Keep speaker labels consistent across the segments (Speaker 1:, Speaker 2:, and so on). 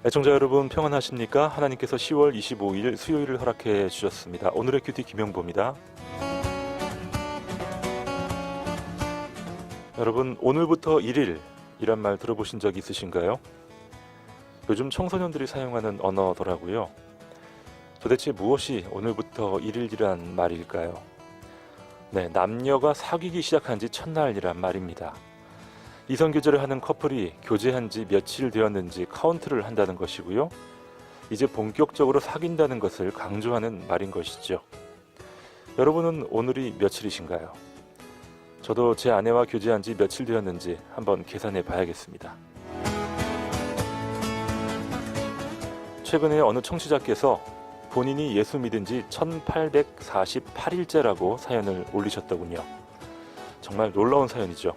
Speaker 1: 애청자 여러분 평안하십니까? 하나님께서 10월 25일 수요일을 허락해 주셨습니다. 오늘의 큐티 김영보입니다. 여러분, 오늘부터 1일 이란 말 들어보신 적 있으신가요? 요즘 청소년들이 사용하는 언어더라고요. 도대체 무엇이 오늘부터 1일이란 말일까요? 네, 남녀가 사귀기 시작한 지 첫날이란 말입니다. 이성교제를 하는 커플이 교제한 지 며칠 되었는지 카운트를 한다는 것이고요. 이제 본격적으로 사귄다는 것을 강조하는 말인 것이죠. 여러분은 오늘이 며칠이신가요? 저도 제 아내와 교제한 지 며칠 되었는지 한번 계산해 봐야겠습니다. 최근에 어느 청취자께서 본인이 예수 믿은 지 1848일째라고 사연을 올리셨더군요. 정말 놀라운 사연이죠.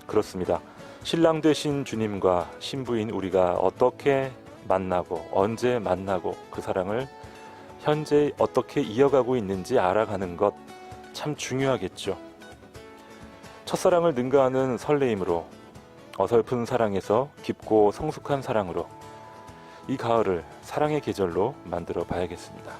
Speaker 1: 그렇습니다. 신랑 되신 주님과 신부인 우리가 어떻게 만나고 언제 만나고 그 사랑을 현재 어떻게 이어가고 있는지 알아가는 것 참 중요하겠죠. 첫사랑을 능가하는 설레임으로 어설픈 사랑에서 깊고 성숙한 사랑으로 이 가을을 사랑의 계절로 만들어 봐야겠습니다.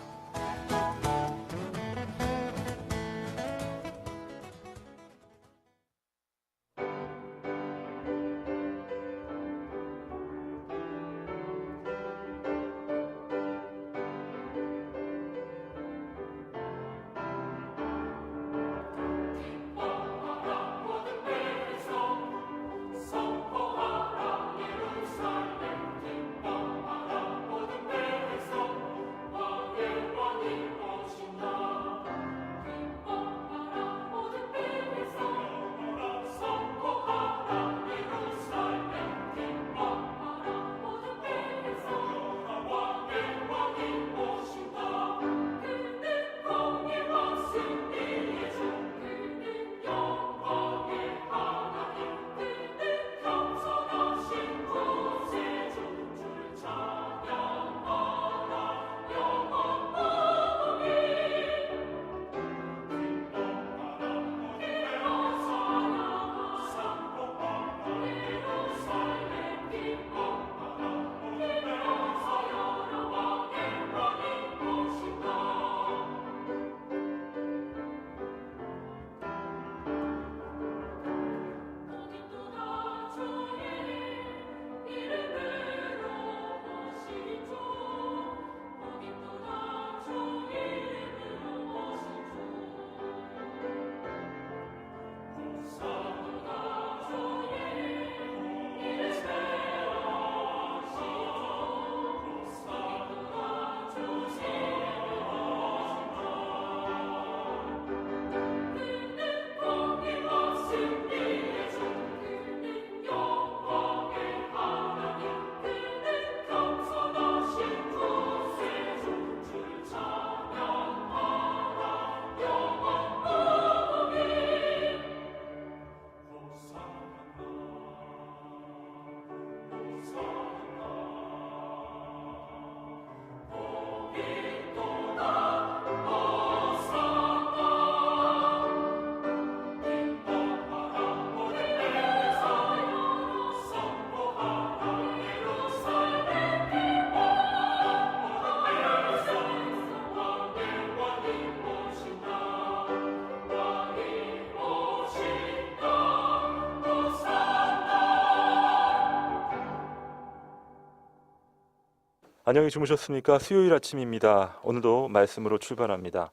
Speaker 1: 안녕히 주무셨습니까? 수요일 아침입니다. 오늘도 말씀으로 출발합니다.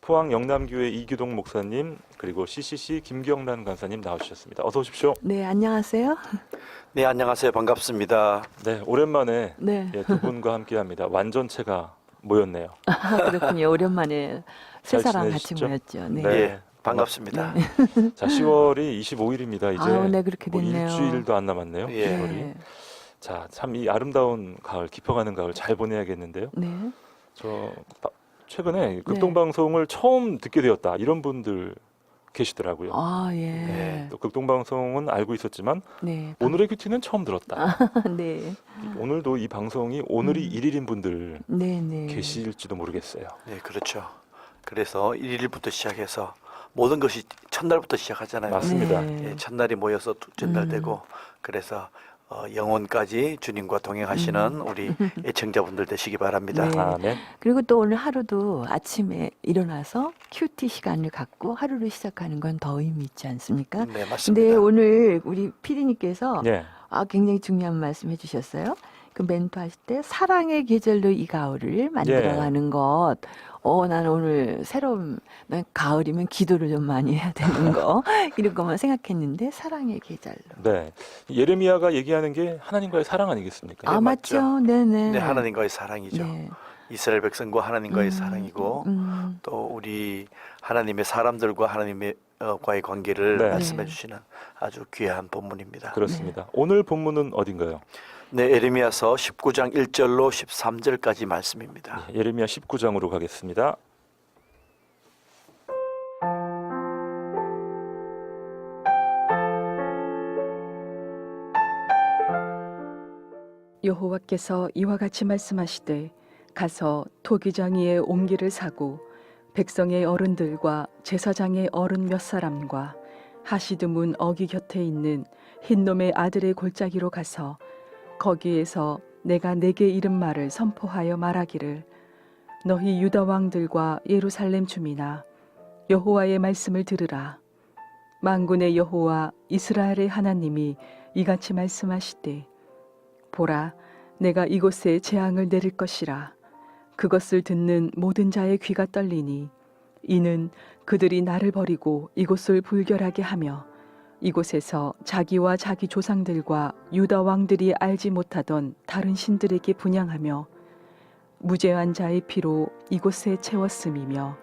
Speaker 1: 포항 영남교회 이규동 목사님 그리고 CCC 김경란 간사님 나와주셨습니다. 어서 오십시오.
Speaker 2: 네, 안녕하세요.
Speaker 3: 네, 안녕하세요. 반갑습니다.
Speaker 1: 네, 오랜만에
Speaker 2: 네.
Speaker 1: 두 분과 함께합니다. 완전체가 모였네요.
Speaker 2: 그렇군요. 오랜만에 세
Speaker 1: 잘
Speaker 2: 사람 같이
Speaker 1: 지내시죠?
Speaker 2: 모였죠. 네.
Speaker 1: 네.
Speaker 3: 예, 반갑습니다.
Speaker 1: 자, 10월이 25일입니다. 이제
Speaker 2: 네, 그렇게 됐네요.
Speaker 1: 일주일도 안 남았네요.
Speaker 3: 예.
Speaker 1: 10월이.
Speaker 2: 네.
Speaker 1: 자, 참 이 아름다운 가을, 깊어가는 가을 잘 보내야겠는데요.
Speaker 2: 네.
Speaker 1: 최근에 극동방송을 처음 듣게 되었다 이런 분들 계시더라고요.
Speaker 2: 예.
Speaker 3: 네.
Speaker 1: 또 극동방송은 알고 있었지만
Speaker 2: 네.
Speaker 1: 오늘의 큐티는 처음 들었다.
Speaker 2: 네.
Speaker 1: 오늘도 이 방송이 오늘이 1일인 분들
Speaker 2: 네, 네.
Speaker 1: 계실지도 모르겠어요.
Speaker 3: 네, 그렇죠. 그래서 1일부터 시작해서 모든 것이 첫날부터 시작하잖아요.
Speaker 1: 맞습니다.
Speaker 2: 네.
Speaker 3: 예, 첫날이 모여서 둘째 날 되고 그래서 영혼까지 주님과 동행하시는 우리 애청자분들 되시기 바랍니다.
Speaker 2: 네.
Speaker 1: 아멘.
Speaker 2: 그리고 또 오늘 하루도 아침에 일어나서 큐티 시간을 갖고 하루를 시작하는 건 더 의미 있지 않습니까?
Speaker 3: 네,
Speaker 2: 근데
Speaker 3: 맞습니다.
Speaker 2: 오늘 우리 피디님께서
Speaker 1: 예.
Speaker 2: 굉장히 중요한 말씀 해주셨어요. 그 멘토하실 때 사랑의 계절로 이 가을을 만들어가는 것. 나는 오늘 난 가을이면 기도를 좀 많이 해야 되는 거 이런 것만 생각했는데 사랑의 계절로.
Speaker 1: 네. 예레미야가 얘기하는 게 하나님과의 사랑 아니겠습니까?
Speaker 3: 네, 맞죠.
Speaker 2: 맞죠. 네네.
Speaker 3: 네, 하나님과의 사랑이죠.
Speaker 2: 네.
Speaker 3: 이스라엘 백성과 하나님과의 사랑이고 또 우리 하나님의 사람들과 하나님의 과의 관계를
Speaker 1: 네.
Speaker 3: 말씀해
Speaker 2: 네.
Speaker 3: 주시는 아주 귀한 본문입니다.
Speaker 1: 그렇습니다. 오늘 본문은 어딘가요?
Speaker 3: 네, 에레미야서 19장 1절로 13절까지 말씀입니다.
Speaker 1: 예레미야 19장으로 가겠습니다.
Speaker 4: 여호와께서 이와 같이 말씀하시되 가서 토기장이의 옹기를 사고 백성의 어른들과 제사장의 어른 몇 사람과 하시드문 어기 곁에 있는 흰놈의 아들의 골짜기로 가서 거기에서 내가 내게 이른 말을 선포하여 말하기를 너희 유다 왕들과 예루살렘 주민아 여호와의 말씀을 들으라. 만군의 여호와 이스라엘의 하나님이 이같이 말씀하시되 보라, 내가 이곳에 재앙을 내릴 것이라. 그것을 듣는 모든 자의 귀가 떨리니 이는 그들이 나를 버리고 이곳을 불결하게 하며 이곳에서 자기와 자기 조상들과 유다 왕들이 알지 못하던 다른 신들에게 분향하며 무죄한 자의 피로 이곳에 채웠음이며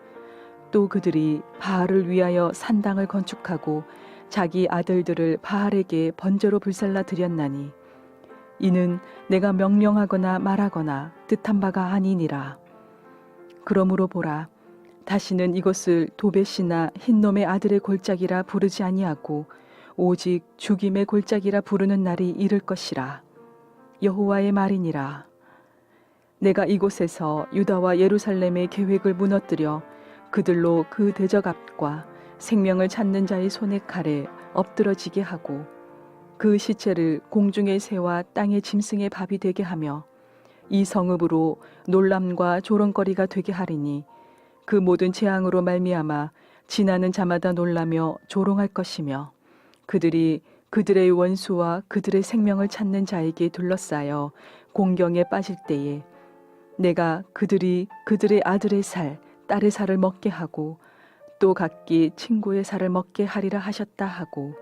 Speaker 4: 또 그들이 바알을 위하여 산당을 건축하고 자기 아들들을 바알에게 번제로 불살라 드렸나니 이는 내가 명령하거나 말하거나 뜻한 바가 아니니라. 그러므로 보라, 다시는 이것을 도벳이나 흰놈의 아들의 골짜기라 부르지 아니하고 오직 죽임의 골짜기라 부르는 날이 이를 것이라. 여호와의 말이니라. 내가 이곳에서 유다와 예루살렘의 계획을 무너뜨려 그들로 그 대적압과 생명을 찾는 자의 손의 칼에 엎드러지게 하고 그 시체를 공중의 새와 땅의 짐승의 밥이 되게 하며 이 성읍으로 놀람과 조롱거리가 되게 하리니 그 모든 재앙으로 말미암아 지나는 자마다 놀라며 조롱할 것이며 그들이 그들의 원수와 그들의 생명을 찾는 자에게 둘러싸여 공경에 빠질 때에 내가 그들이 그들의 아들의 살, 딸의 살을 먹게 하고 또 각기 친구의 살을 먹게 하리라 하셨다 하고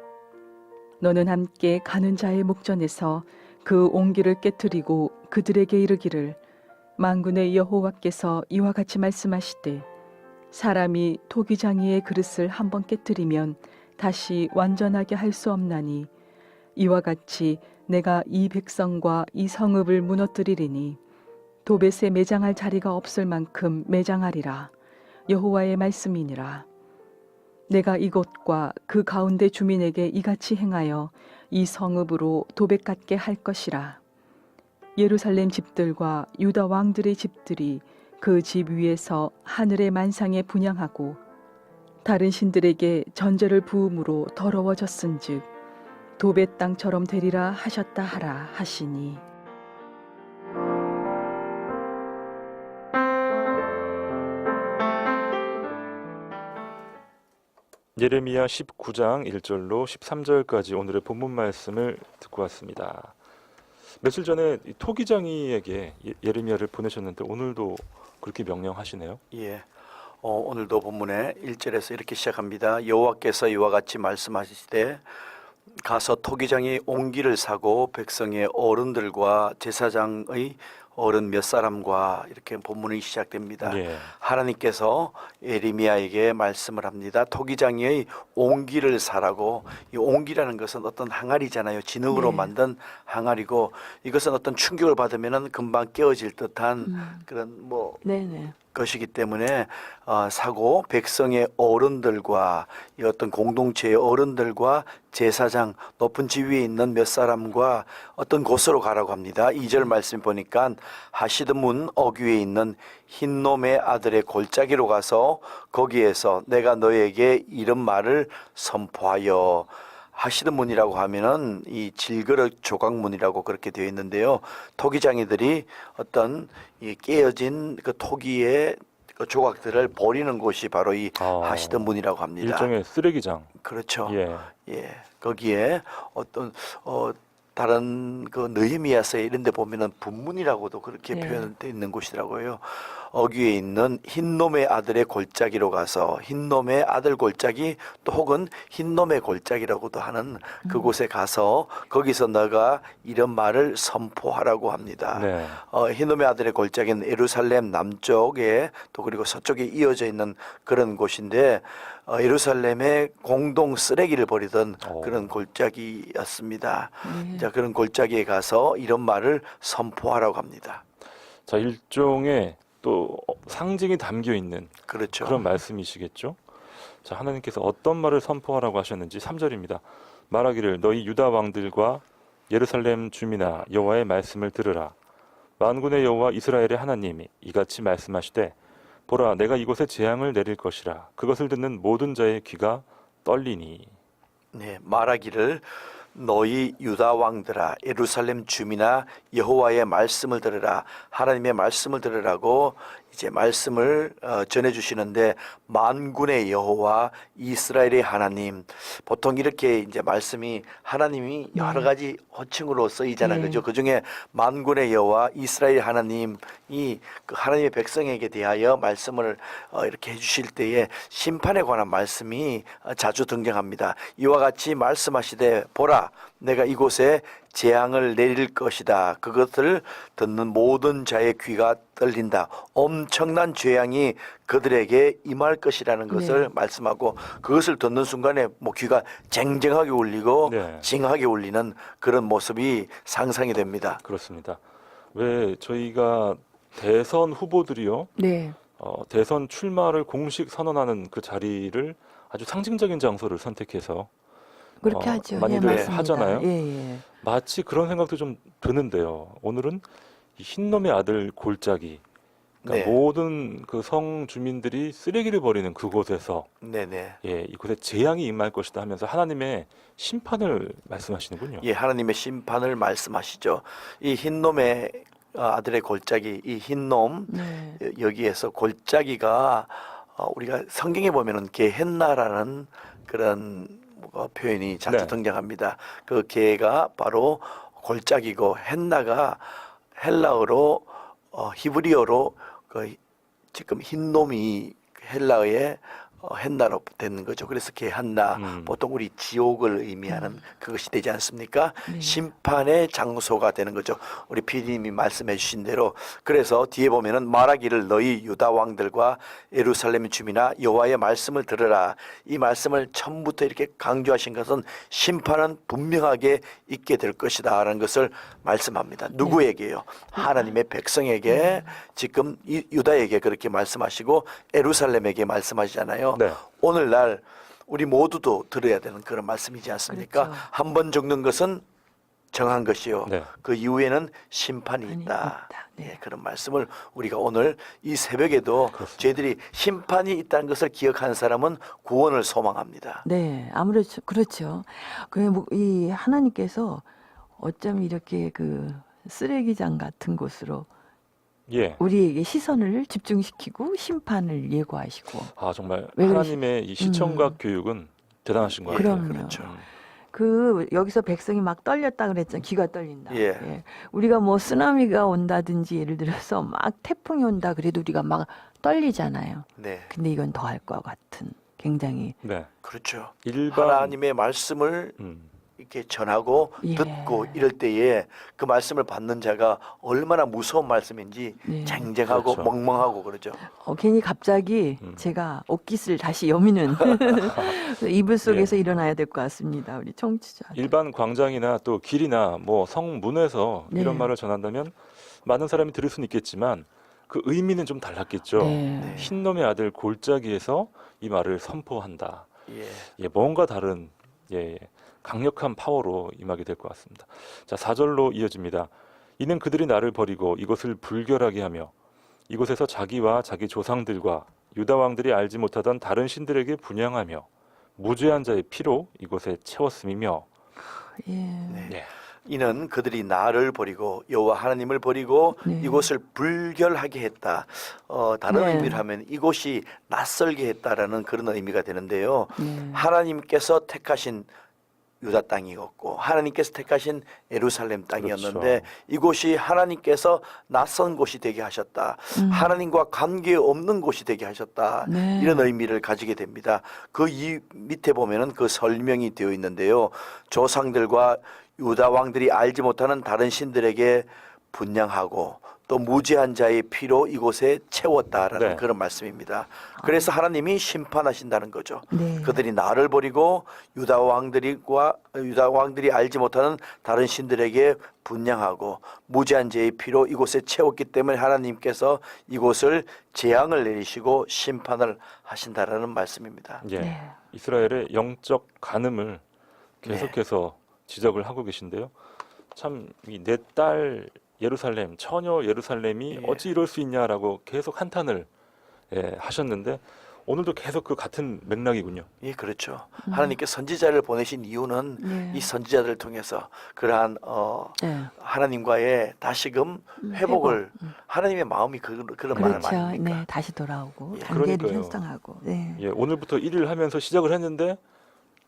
Speaker 4: 너는 함께 가는 자의 목전에서 그 옹기를 깨뜨리고 그들에게 이르기를 만군의 여호와께서 이와 같이 말씀하시되 사람이 토기장이의 그릇을 한번 깨뜨리면 다시 완전하게 할 수 없나니 이와 같이 내가 이 백성과 이 성읍을 무너뜨리리니 도벳에 매장할 자리가 없을 만큼 매장하리라. 여호와의 말씀이니라. 내가 이곳과 그 가운데 주민에게 이같이 행하여 이 성읍으로 도백 같게 할 것이라. 예루살렘 집들과 유다 왕들의 집들이 그 집 위에서 하늘의 만상에 분향하고 다른 신들에게 전제를 부음으로 더러워졌은즉 도벳 땅처럼 되리라 하셨다 하라 하시니.
Speaker 1: 예레미야 19장 1절로 13절까지 오늘의 본문 말씀을 듣고 왔습니다. 며칠 전에 이 토기장이에게 예레미야를 보내셨는데 오늘도 그렇게 명령하시네요.
Speaker 3: 예. 오늘도 본문에 1절에서 이렇게 시작합니다. 여호와께서 이와 같이 말씀하시되 가서 토기장이 옹기를 사고 백성의 어른들과 제사장의 어른 몇 사람과 이렇게 본문이 시작됩니다.
Speaker 1: 예.
Speaker 3: 하나님께서 예레미야에게 말씀을 합니다. 토기장이의 옹기를 사라고. 이 옹기라는 것은 어떤 항아리잖아요. 진흙으로
Speaker 2: 네.
Speaker 3: 만든 항아리고 이것은 어떤 충격을 받으면 금방 깨어질 듯한 그런
Speaker 2: 네네.
Speaker 3: 것이기 때문에 사고 백성의 어른들과 이 어떤 공동체의 어른들과 제사장 높은 지위에 있는 몇 사람과 어떤 곳으로 가라고 합니다. 2절 말씀 보니까 하시드문 어귀에 있는 흰놈의 아들의 골짜기로 가서 거기에서 내가 너에게 이런 말을 선포하여 하시드문이라고 하면은 이 질그릇 조각문이라고 그렇게 되어 있는데요. 토기장이들이 어떤 이 깨어진 그 토기의 그 조각들을 버리는 곳이 바로 이 하시드문이라고 합니다.
Speaker 1: 일종의 쓰레기장.
Speaker 3: 그렇죠.
Speaker 1: 예.
Speaker 3: 예, 거기에 어떤 다른 그 느헤미야서 이런 데 보면은 분문이라고도 그렇게
Speaker 2: 네.
Speaker 3: 표현되어 있는 곳이라고요. 어귀에 있는 흰놈의 아들의 골짜기로 가서 흰놈의 아들 골짜기 또 혹은 흰놈의 골짜기라고도 하는 그곳에 가서 거기서 너가 이런 말을 선포하라고 합니다.
Speaker 1: 네.
Speaker 3: 흰놈의 아들의 골짜기는 예루살렘 남쪽에 또 그리고 서쪽에 이어져 있는 그런 곳인데 예루살렘에 공동 쓰레기를 버리던 그런 골짜기였습니다.
Speaker 2: 네.
Speaker 3: 자, 그런 골짜기에 가서 이런 말을 선포하라고 합니다.
Speaker 1: 자, 일종의 또 상징이 담겨 있는
Speaker 3: 그렇죠.
Speaker 1: 그런 말씀이시겠죠? 자, 하나님께서 어떤 말을 선포하라고 하셨는지 3절입니다. 말하기를 너희 유다 왕들과 예루살렘 주민아 여호와의 말씀을 들으라. 만군의 여호와 이스라엘의 하나님이 이같이 말씀하시되 보라 내가 이곳에 재앙을 내릴 것이라. 그것을 듣는 모든 자의 귀가 떨리니.
Speaker 3: 네, 말하기를 너희 유다 왕들아 예루살렘 주민아 여호와의 말씀을 들으라. 하나님의 말씀을 들으라고 이제 말씀을 전해 주시는데 만군의 여호와 이스라엘의 하나님, 보통 이렇게 이제 말씀이 하나님이 여러 가지 호칭으로 쓰이잖아요.
Speaker 2: 네.
Speaker 3: 그죠? 그중에 만군의 여호와 이스라엘 하나님이 그 하나님의 백성에게 대하여 말씀을 이렇게 해 주실 때에 심판에 관한 말씀이 자주 등장합니다. 이와 같이 말씀하시되 보라 내가 이곳에 재앙을 내릴 것이다. 그것을 듣는 모든 자의 귀가 떨린다. 엄청난 재앙이 그들에게 임할 것이라는 것을 말씀하고 그것을 듣는 순간에 뭐 귀가 쟁쟁하게 울리고
Speaker 1: 네.
Speaker 3: 징하게 울리는 그런 모습이 상상이 됩니다.
Speaker 1: 그렇습니다. 왜 저희가 대선 후보들이요,
Speaker 2: 네.
Speaker 1: 대선 출마를 공식 선언하는 그 자리를 아주 상징적인 장소를 선택해서
Speaker 2: 그렇게 하죠.
Speaker 1: 많이들
Speaker 2: 맞습니다.
Speaker 1: 하잖아요.
Speaker 2: 예, 예.
Speaker 1: 마치 그런 생각도 좀 드는데요. 오늘은 이 흰놈의 아들 골짜기, 그러니까
Speaker 3: 네.
Speaker 1: 모든 그 성 주민들이 쓰레기를 버리는 그곳에서
Speaker 3: 네네.
Speaker 1: 이곳에 재앙이 임할 것이다 하면서 하나님의 심판을 말씀하시는군요.
Speaker 3: 예, 하나님의 심판을 말씀하시죠. 이 흰놈의 아들의 골짜기, 이 흰놈
Speaker 2: 네.
Speaker 3: 여기에서 골짜기가 우리가 성경에 보면은 게헨나라는 그런 표현이 자주
Speaker 1: 네.
Speaker 3: 등장합니다. 그 게가 바로 골짜기고 헨나가 헬라어로 히브리어로 그 지금 흰놈이 헬라어의 헨나로 되는 거죠. 그래서 게한나 보통 우리 지옥을 의미하는 그것이 되지 않습니까?
Speaker 2: 네.
Speaker 3: 심판의 장소가 되는 거죠. 우리 PD님이 말씀해 주신 대로 그래서 뒤에 보면은 말하기를 너희 유다 왕들과 예루살렘 주민아 여호와의 말씀을 들으라. 이 말씀을 처음부터 이렇게 강조하신 것은 심판은 분명하게 있게 될 것이다라는 것을 말씀합니다. 누구에게요? 하나님의 백성에게 지금 유다에게 그렇게 말씀하시고 예루살렘에게 말씀하시잖아요.
Speaker 1: 네.
Speaker 3: 오늘날 우리 모두도 들어야 되는 그런 말씀이지 않습니까?
Speaker 2: 그렇죠.
Speaker 3: 한 번 적는 것은 정한 것이요.
Speaker 1: 네.
Speaker 3: 그 이후에는 심판이
Speaker 2: 심판이
Speaker 3: 있다.
Speaker 2: 있다. 네.
Speaker 3: 예, 그런 말씀을 우리가 오늘 이 새벽에도
Speaker 1: 그렇습니다.
Speaker 3: 저희들이 심판이 있다는 것을 기억하는 사람은 구원을 소망합니다.
Speaker 2: 네, 아무래도 그렇죠. 이 하나님께서 어쩜 이렇게 그 쓰레기장 같은 곳으로
Speaker 1: 예.
Speaker 2: 우리에게 시선을 집중시키고 심판을 예고하시고
Speaker 1: 아 정말
Speaker 2: 왜
Speaker 1: 하나님의 이 시청각 교육은 대단하신 것
Speaker 3: 예,
Speaker 1: 같아요.
Speaker 2: 그럼요.
Speaker 3: 그렇죠.
Speaker 2: 여기서 백성이 막 떨렸다 그랬잖아요. 귀가 떨린다.
Speaker 3: 예.
Speaker 2: 우리가 뭐 쓰나미가 온다든지 예를 들어서 막 태풍이 온다 그래도 우리가 막 떨리잖아요.
Speaker 3: 네,
Speaker 2: 근데 이건 더 할 것 같은 굉장히
Speaker 1: 네.
Speaker 3: 그렇죠.
Speaker 1: 일반
Speaker 3: 하나님의 말씀을
Speaker 1: 음,
Speaker 3: 이렇게 전하고
Speaker 2: 예.
Speaker 3: 듣고 이럴 때에 그 말씀을 받는 자가 얼마나 무서운 말씀인지
Speaker 2: 네.
Speaker 3: 쟁쟁하고
Speaker 1: 그렇죠.
Speaker 3: 멍멍하고 그러죠.
Speaker 2: 괜히 갑자기 제가 옷깃을 다시 여미는 이불 속에서 일어나야 될 것 같습니다. 우리 청취자.
Speaker 1: 일반 광장이나 또 길이나 뭐 성문에서
Speaker 2: 네.
Speaker 1: 이런 말을 전한다면 많은 사람이 들을 수는 있겠지만 그 의미는 좀 달랐겠죠.
Speaker 2: 네.
Speaker 1: 흰놈의 아들 골짜기에서 이 말을 선포한다.
Speaker 3: 예.
Speaker 1: 뭔가 다른 강력한 파워로 임하게 될 것 같습니다. 자, 4절로 이어집니다. 이는 그들이 나를 버리고 이곳을 불결하게 하며 이곳에서 자기와 자기 조상들과 유다 왕들이 알지 못하던 다른 신들에게 분향하며 무죄한 자의 피로 이곳에 채웠음이며
Speaker 2: 예.
Speaker 3: 네.
Speaker 1: 예.
Speaker 3: 이는 그들이 나를 버리고 여호와 하나님을 버리고
Speaker 2: 네.
Speaker 3: 이곳을 불결하게 했다. 다른
Speaker 2: 네.
Speaker 3: 의미를 하면 이곳이 낯설게 했다라는 그런 의미가 되는데요.
Speaker 2: 네.
Speaker 3: 하나님께서 택하신 유다 땅이었고 하나님께서 택하신 예루살렘 땅이었는데
Speaker 1: 그렇죠.
Speaker 3: 이곳이 하나님께서 낯선 곳이 되게 하셨다. 하나님과 관계없는 곳이 되게 하셨다.
Speaker 2: 네.
Speaker 3: 이런 의미를 가지게 됩니다. 그 이 밑에 보면은 그 설명이 되어 있는데요. 조상들과 유다 왕들이 알지 못하는 다른 신들에게 분양하고 또 무죄한 자의 피로 이곳에 채웠다라는
Speaker 1: 네.
Speaker 3: 그런 말씀입니다. 그래서 하나님이 심판하신다는 거죠.
Speaker 2: 네.
Speaker 3: 그들이 나를 버리고 유다 왕들이 알지 못하는 다른 신들에게 분양하고 무죄한 자의 피로 이곳에 채웠기 때문에 하나님께서 이곳을 재앙을 내리시고 심판을 하신다라는 말씀입니다.
Speaker 1: 예.
Speaker 2: 네.
Speaker 1: 이스라엘의 영적 간음을 계속해서 지적을 하고 계신데요. 참 이 내 딸 예루살렘, 처녀 예루살렘이
Speaker 3: 예.
Speaker 1: 어찌 이럴 수 있냐라고 계속 한탄을 하셨는데 오늘도 계속 그 같은 맥락이군요.
Speaker 3: 예, 그렇죠. 하나님께 선지자를 보내신 이유는
Speaker 2: 네.
Speaker 3: 이 선지자들을 통해서 그러한
Speaker 2: 네.
Speaker 3: 하나님과의 다시금 회복을 하나님의 마음이 그런 마음
Speaker 2: 그렇죠.
Speaker 3: 아닙니까?
Speaker 2: 네, 다시 돌아오고
Speaker 3: 예.
Speaker 2: 관계를
Speaker 1: 그러니까요.
Speaker 2: 형성하고. 네.
Speaker 1: 예, 오늘부터 1일 하면서 시작을 했는데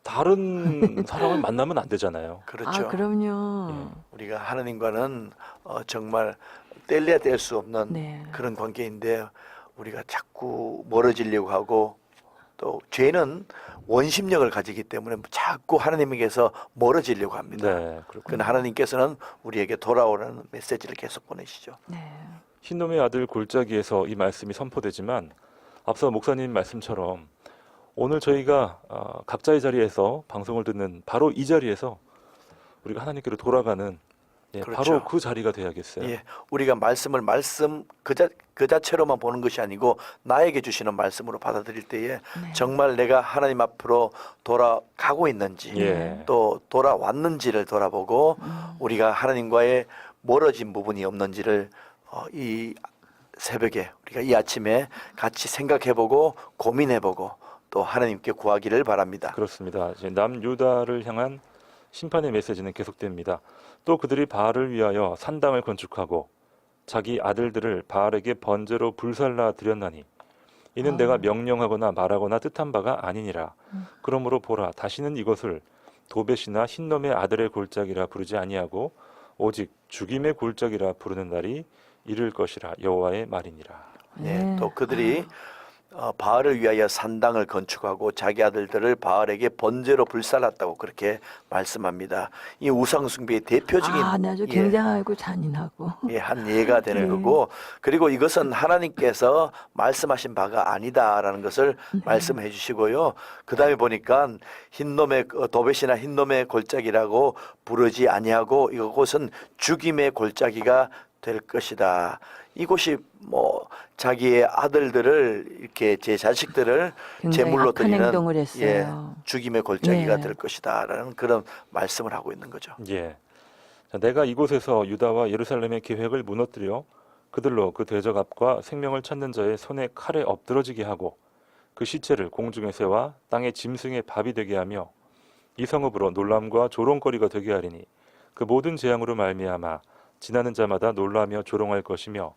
Speaker 1: 다른 사람을 만나면 안 되잖아요.
Speaker 3: 그렇죠.
Speaker 2: 아, 그럼요.
Speaker 3: 우리가 하나님과는 정말 뗄래야 뗄 수 없는
Speaker 2: 네.
Speaker 3: 그런 관계인데 우리가 자꾸 멀어지려고 하고 또 죄는 원심력을 가지기 때문에 자꾸 하나님에게서 멀어지려고 합니다.
Speaker 1: 네, 그렇군요.
Speaker 3: 그러나 하나님께서는 우리에게 돌아오라는 메시지를 계속 보내시죠.
Speaker 2: 네.
Speaker 1: 흰놈의 아들 골짜기에서 이 말씀이 선포되지만 앞서 목사님 말씀처럼 오늘 저희가 각자의 자리에서 방송을 듣는 바로 이 자리에서 우리가 하나님께로 돌아가는
Speaker 3: 그렇죠.
Speaker 1: 바로 그 자리가 돼야겠어요.
Speaker 3: 예, 우리가 말씀을 그 자체로만 보는 것이 아니고 나에게 주시는 말씀으로 받아들일 때에
Speaker 2: 네.
Speaker 3: 정말 내가 하나님 앞으로 돌아가고 있는지
Speaker 1: 예.
Speaker 3: 또 돌아왔는지를 돌아보고 우리가 하나님과의 멀어진 부분이 없는지를 이 새벽에 우리가 이 아침에 같이 생각해보고 고민해보고 또 하나님께 구하기를 바랍니다.
Speaker 1: 그렇습니다. 이제 남유다를 향한 심판의 메시지는 계속됩니다. 또 그들이 바알을 위하여 산당을 건축하고 자기 아들들을 바알에게 번제로 불살라 드렸나니 이는 내가 명령하거나 말하거나 뜻한 바가 아니니라. 그러므로 보라, 다시는 이것을 도벳이나 흰놈의 아들의 골짜기라 부르지 아니하고 오직 죽임의 골짜기라 부르는 날이 이를 것이라 여호와의 말이니라.
Speaker 3: 예,
Speaker 2: 네.
Speaker 3: 또 그들이 바알을 위하여 산당을 건축하고 자기 아들들을 바알에게 번제로 불살랐다고 그렇게 말씀합니다. 이 우상 숭배의 대표적인
Speaker 2: 네, 아주 굉장하고 잔인하고.
Speaker 3: 한 예가 되는
Speaker 2: 네.
Speaker 3: 거고 그리고 이것은 하나님께서 말씀하신 바가 아니다라는 것을 말씀해 주시고요. 그다음에 보니까 흰놈의 도벳이나 흰놈의 골짜기라고 부르지 아니하고 이곳은 죽임의 골짜기가 될 것이다. 이곳이 자기의 아들들을 이렇게 제 자식들을
Speaker 2: 굉장히
Speaker 3: 제물로
Speaker 2: 악한
Speaker 3: 드리는
Speaker 2: 행동을 했어요.
Speaker 3: 죽임의 골짜기가
Speaker 2: 예.
Speaker 3: 될 것이다라는 그런 말씀을 하고 있는 거죠.
Speaker 1: 예. 자, 내가 이곳에서 유다와 예루살렘의 계획을 무너뜨려 그들로 그 대적 앞과 생명을 찾는 자의 손에 칼에 엎드러지게 하고 그 시체를 공중의 새와 땅의 짐승의 밥이 되게 하며 이 성읍으로 놀람과 조롱거리가 되게 하리니 그 모든 재앙으로 말미암아 지나는 자마다 놀라며 조롱할 것이며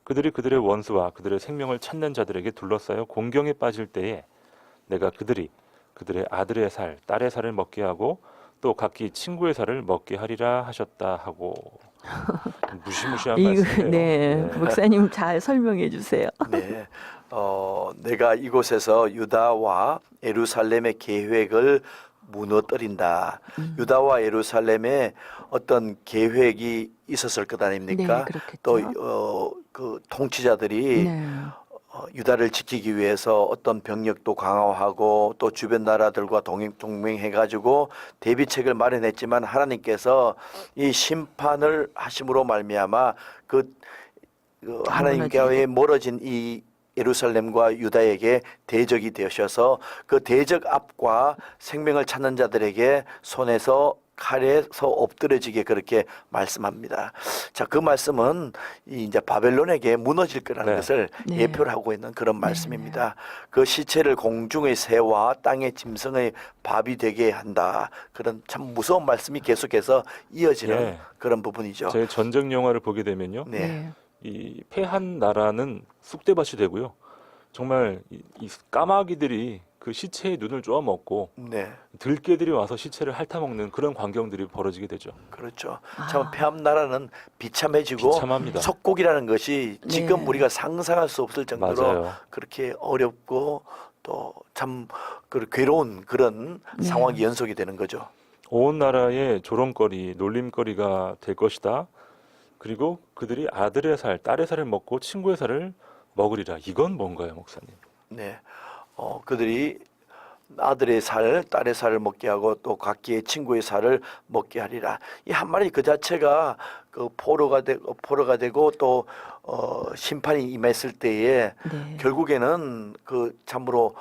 Speaker 1: 그들이 그들의 원수와 그들의 생명을 찾는 자들에게 둘러싸여 공경에 빠질 때에 내가 그들이 그들의 아들의 살, 딸의 살을 먹게 하고 또 각기 친구의 살을 먹게 하리라 하셨다 하고 무시무시한 말씀이에요.
Speaker 2: 네, 목사님 잘 설명해 주세요.
Speaker 3: 네, 내가 이곳에서 유다와 예루살렘의 계획을 무너뜨린다. 유다와 예루살렘에 어떤 계획이 있었을 것 아닙니까?
Speaker 2: 네, 그렇겠죠.
Speaker 3: 또 그 통치자들이
Speaker 2: 네.
Speaker 3: 유다를 지키기 위해서 어떤 병력도 강화하고 또 주변 나라들과 동맹해가지고 대비책을 마련했지만 하나님께서 이 심판을 하심으로 말미암아 하나님과의 멀어진 이 예루살렘과 유다에게 대적이 되셔서 그 대적 앞과 생명을 찾는 자들에게 손에서 칼에서 엎드려지게 그렇게 말씀합니다. 자, 그 말씀은 이제 바벨론에게 무너질 거라는
Speaker 1: 네.
Speaker 3: 것을
Speaker 2: 네.
Speaker 3: 예표를 하고 있는 그런 말씀입니다. 그 시체를 공중의 새와 땅의 짐승의 밥이 되게 한다. 그런 참 무서운 말씀이 계속해서 이어지는
Speaker 1: 예.
Speaker 3: 그런 부분이죠.
Speaker 1: 저희 전쟁 영화를 보게 되면요.
Speaker 3: 네.
Speaker 1: 이 패한 나라는 쑥대밭이 되고요. 정말 이 까마귀들이 그 시체의 눈을 쪼아먹고
Speaker 3: 네.
Speaker 1: 들개들이 와서 시체를 핥아먹는 그런 광경들이 벌어지게 되죠.
Speaker 3: 그렇죠.
Speaker 2: 아.
Speaker 3: 참 폐암 나라는 비참해지고
Speaker 1: 비참합니다.
Speaker 3: 속국이라는 것이 지금
Speaker 2: 네.
Speaker 3: 우리가 상상할 수 없을 정도로
Speaker 1: 맞아요.
Speaker 3: 그렇게 어렵고 또 참 괴로운 그런
Speaker 2: 네.
Speaker 3: 상황이 연속이 되는 거죠.
Speaker 1: 온 나라의 조롱거리, 놀림거리가 될 것이다. 그리고 그들이 아들의 살, 딸의 살을 먹고 친구의 살을 먹으리라. 이건 뭔가요, 목사님?
Speaker 3: 네. 그들이 아들의 살, 딸의 살을 먹게 하고 또 각기의 친구의 살을 먹게 하리라. 이 한 마리 그 자체가 그 포로가 되고 또 심판이 임했을 때에
Speaker 2: 네.
Speaker 3: 결국에는 그 참으로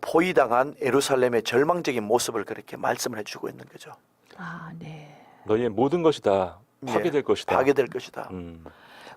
Speaker 3: 포위당한 예루살렘의 절망적인 모습을 그렇게 말씀을 해주고 있는 거죠.
Speaker 2: 아, 네.
Speaker 1: 너희의 모든 것이 다 파괴될 것이다.
Speaker 3: 파괴될 것이다.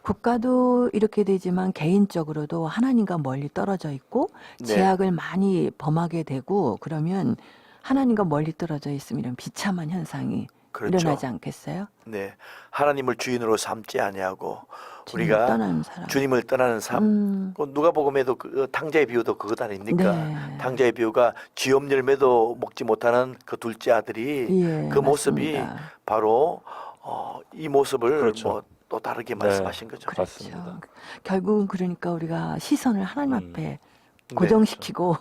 Speaker 2: 국가도 이렇게 되지만 개인적으로도 하나님과 멀리 떨어져 있고
Speaker 3: 네.
Speaker 2: 죄악을 많이 범하게 되고 그러면 하나님과 멀리 떨어져 있으면 이런 비참한 현상이
Speaker 3: 그렇죠.
Speaker 2: 일어나지 않겠어요?
Speaker 3: 네, 하나님을 주인으로 삼지 아니하고
Speaker 2: 주님을
Speaker 3: 우리가
Speaker 2: 떠나는 사람.
Speaker 3: 주님을 떠나는 삶. 그 누가복음에도 그 탕자의 비유도 그것 아닙니까?
Speaker 2: 네.
Speaker 3: 탕자의 비유가 쥐업 열매도 먹지 못하는 그 둘째 아들이
Speaker 2: 예,
Speaker 3: 그 모습이
Speaker 2: 맞습니다.
Speaker 3: 바로 이 모습을
Speaker 1: 그렇죠.
Speaker 3: 뭐 또 다르게
Speaker 1: 네.
Speaker 3: 말씀하신 거죠.
Speaker 2: 그렇죠.
Speaker 1: 맞습니다.
Speaker 2: 결국은 그러니까 우리가 시선을 하나님
Speaker 1: 음.
Speaker 2: 앞에
Speaker 3: 네.
Speaker 2: 고정시키고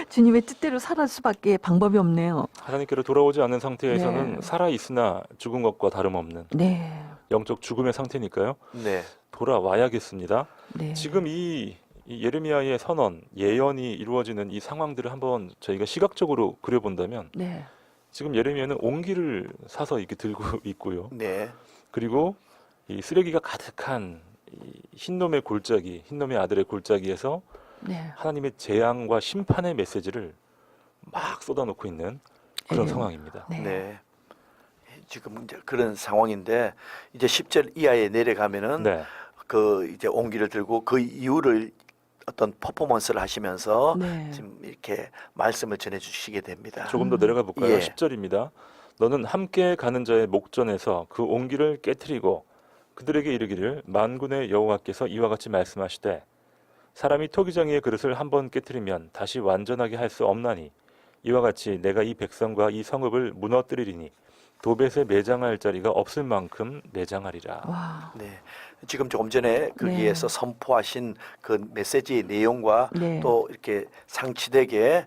Speaker 2: 주님의 뜻대로 살아갈 수밖에 방법이 없네요.
Speaker 1: 하나님께로 돌아오지 않는 상태에서는
Speaker 2: 네.
Speaker 1: 살아 있으나 죽은 것과 다름없는
Speaker 2: 네.
Speaker 1: 영적 죽음의 상태니까요.
Speaker 3: 네,
Speaker 1: 돌아와야겠습니다.
Speaker 2: 네.
Speaker 1: 지금 이 예레미야의 선언, 예언이 이루어지는 이 상황들을 한번 저희가 시각적으로 그려본다면
Speaker 2: 네.
Speaker 1: 지금 예레미야는 옹기를 사서 이렇게 들고 있고요.
Speaker 3: 네,
Speaker 1: 그리고 이 쓰레기가 가득한 이 흰놈의 골짜기, 흰놈의 아들의 골짜기에서
Speaker 2: 네.
Speaker 1: 하나님의 재앙과 심판의 메시지를 막 쏟아놓고 있는 그런
Speaker 2: 네.
Speaker 1: 상황입니다.
Speaker 2: 네.
Speaker 3: 네. 지금 이제 그런 상황인데 이제 10절 이하에 내려가면은
Speaker 1: 네.
Speaker 3: 그 이제 옹기를 들고 그 이유를 어떤 퍼포먼스를 하시면서
Speaker 2: 네.
Speaker 3: 지금 이렇게 말씀을 전해 주시게 됩니다.
Speaker 1: 조금 더 내려가 볼까요?
Speaker 3: 예.
Speaker 1: 10절입니다. 너는 함께 가는 자의 목전에서 그 옹기를 깨트리고 그들에게 이르기를 만군의 여호와께서 이와 같이 말씀하시되 사람이 토기장이의 그릇을 한번 깨트리면 다시 완전하게 할 수 없나니 이와 같이 내가 이 백성과 이 성읍을 무너뜨리리니 도벳에 매장할 자리가 없을 만큼 매장하리라.
Speaker 2: 와.
Speaker 3: 네. 지금 조금 전에 거기에서
Speaker 2: 네.
Speaker 3: 선포하신 그 메시지의 내용과
Speaker 2: 네.
Speaker 3: 또 이렇게 상치되게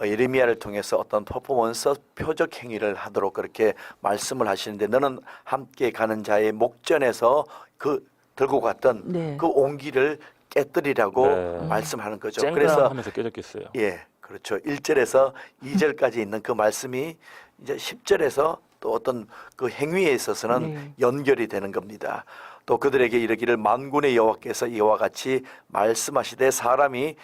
Speaker 3: 예레미야를 통해서 어떤 퍼포먼스 표적 행위를 하도록 그렇게 말씀을 하시는데 너는 함께 가는 자의 목전에서 그 들고 갔던
Speaker 2: 네.
Speaker 3: 그 옹기를 깨뜨리라고
Speaker 1: 네.
Speaker 3: 말씀하는 거죠.
Speaker 1: 쨍그랑
Speaker 3: 그래서
Speaker 1: 하면서 깨졌겠어요.
Speaker 3: 예, 그렇죠. 1절에서 2절까지 있는 그 말씀이 이제 10절에서 또 어떤 그 행위에 있어서는
Speaker 2: 네.
Speaker 3: 연결이 되는 겁니다. 또 그들에게 이르기를 만군의 여호와께서 이와 같이 말씀하시되 사람이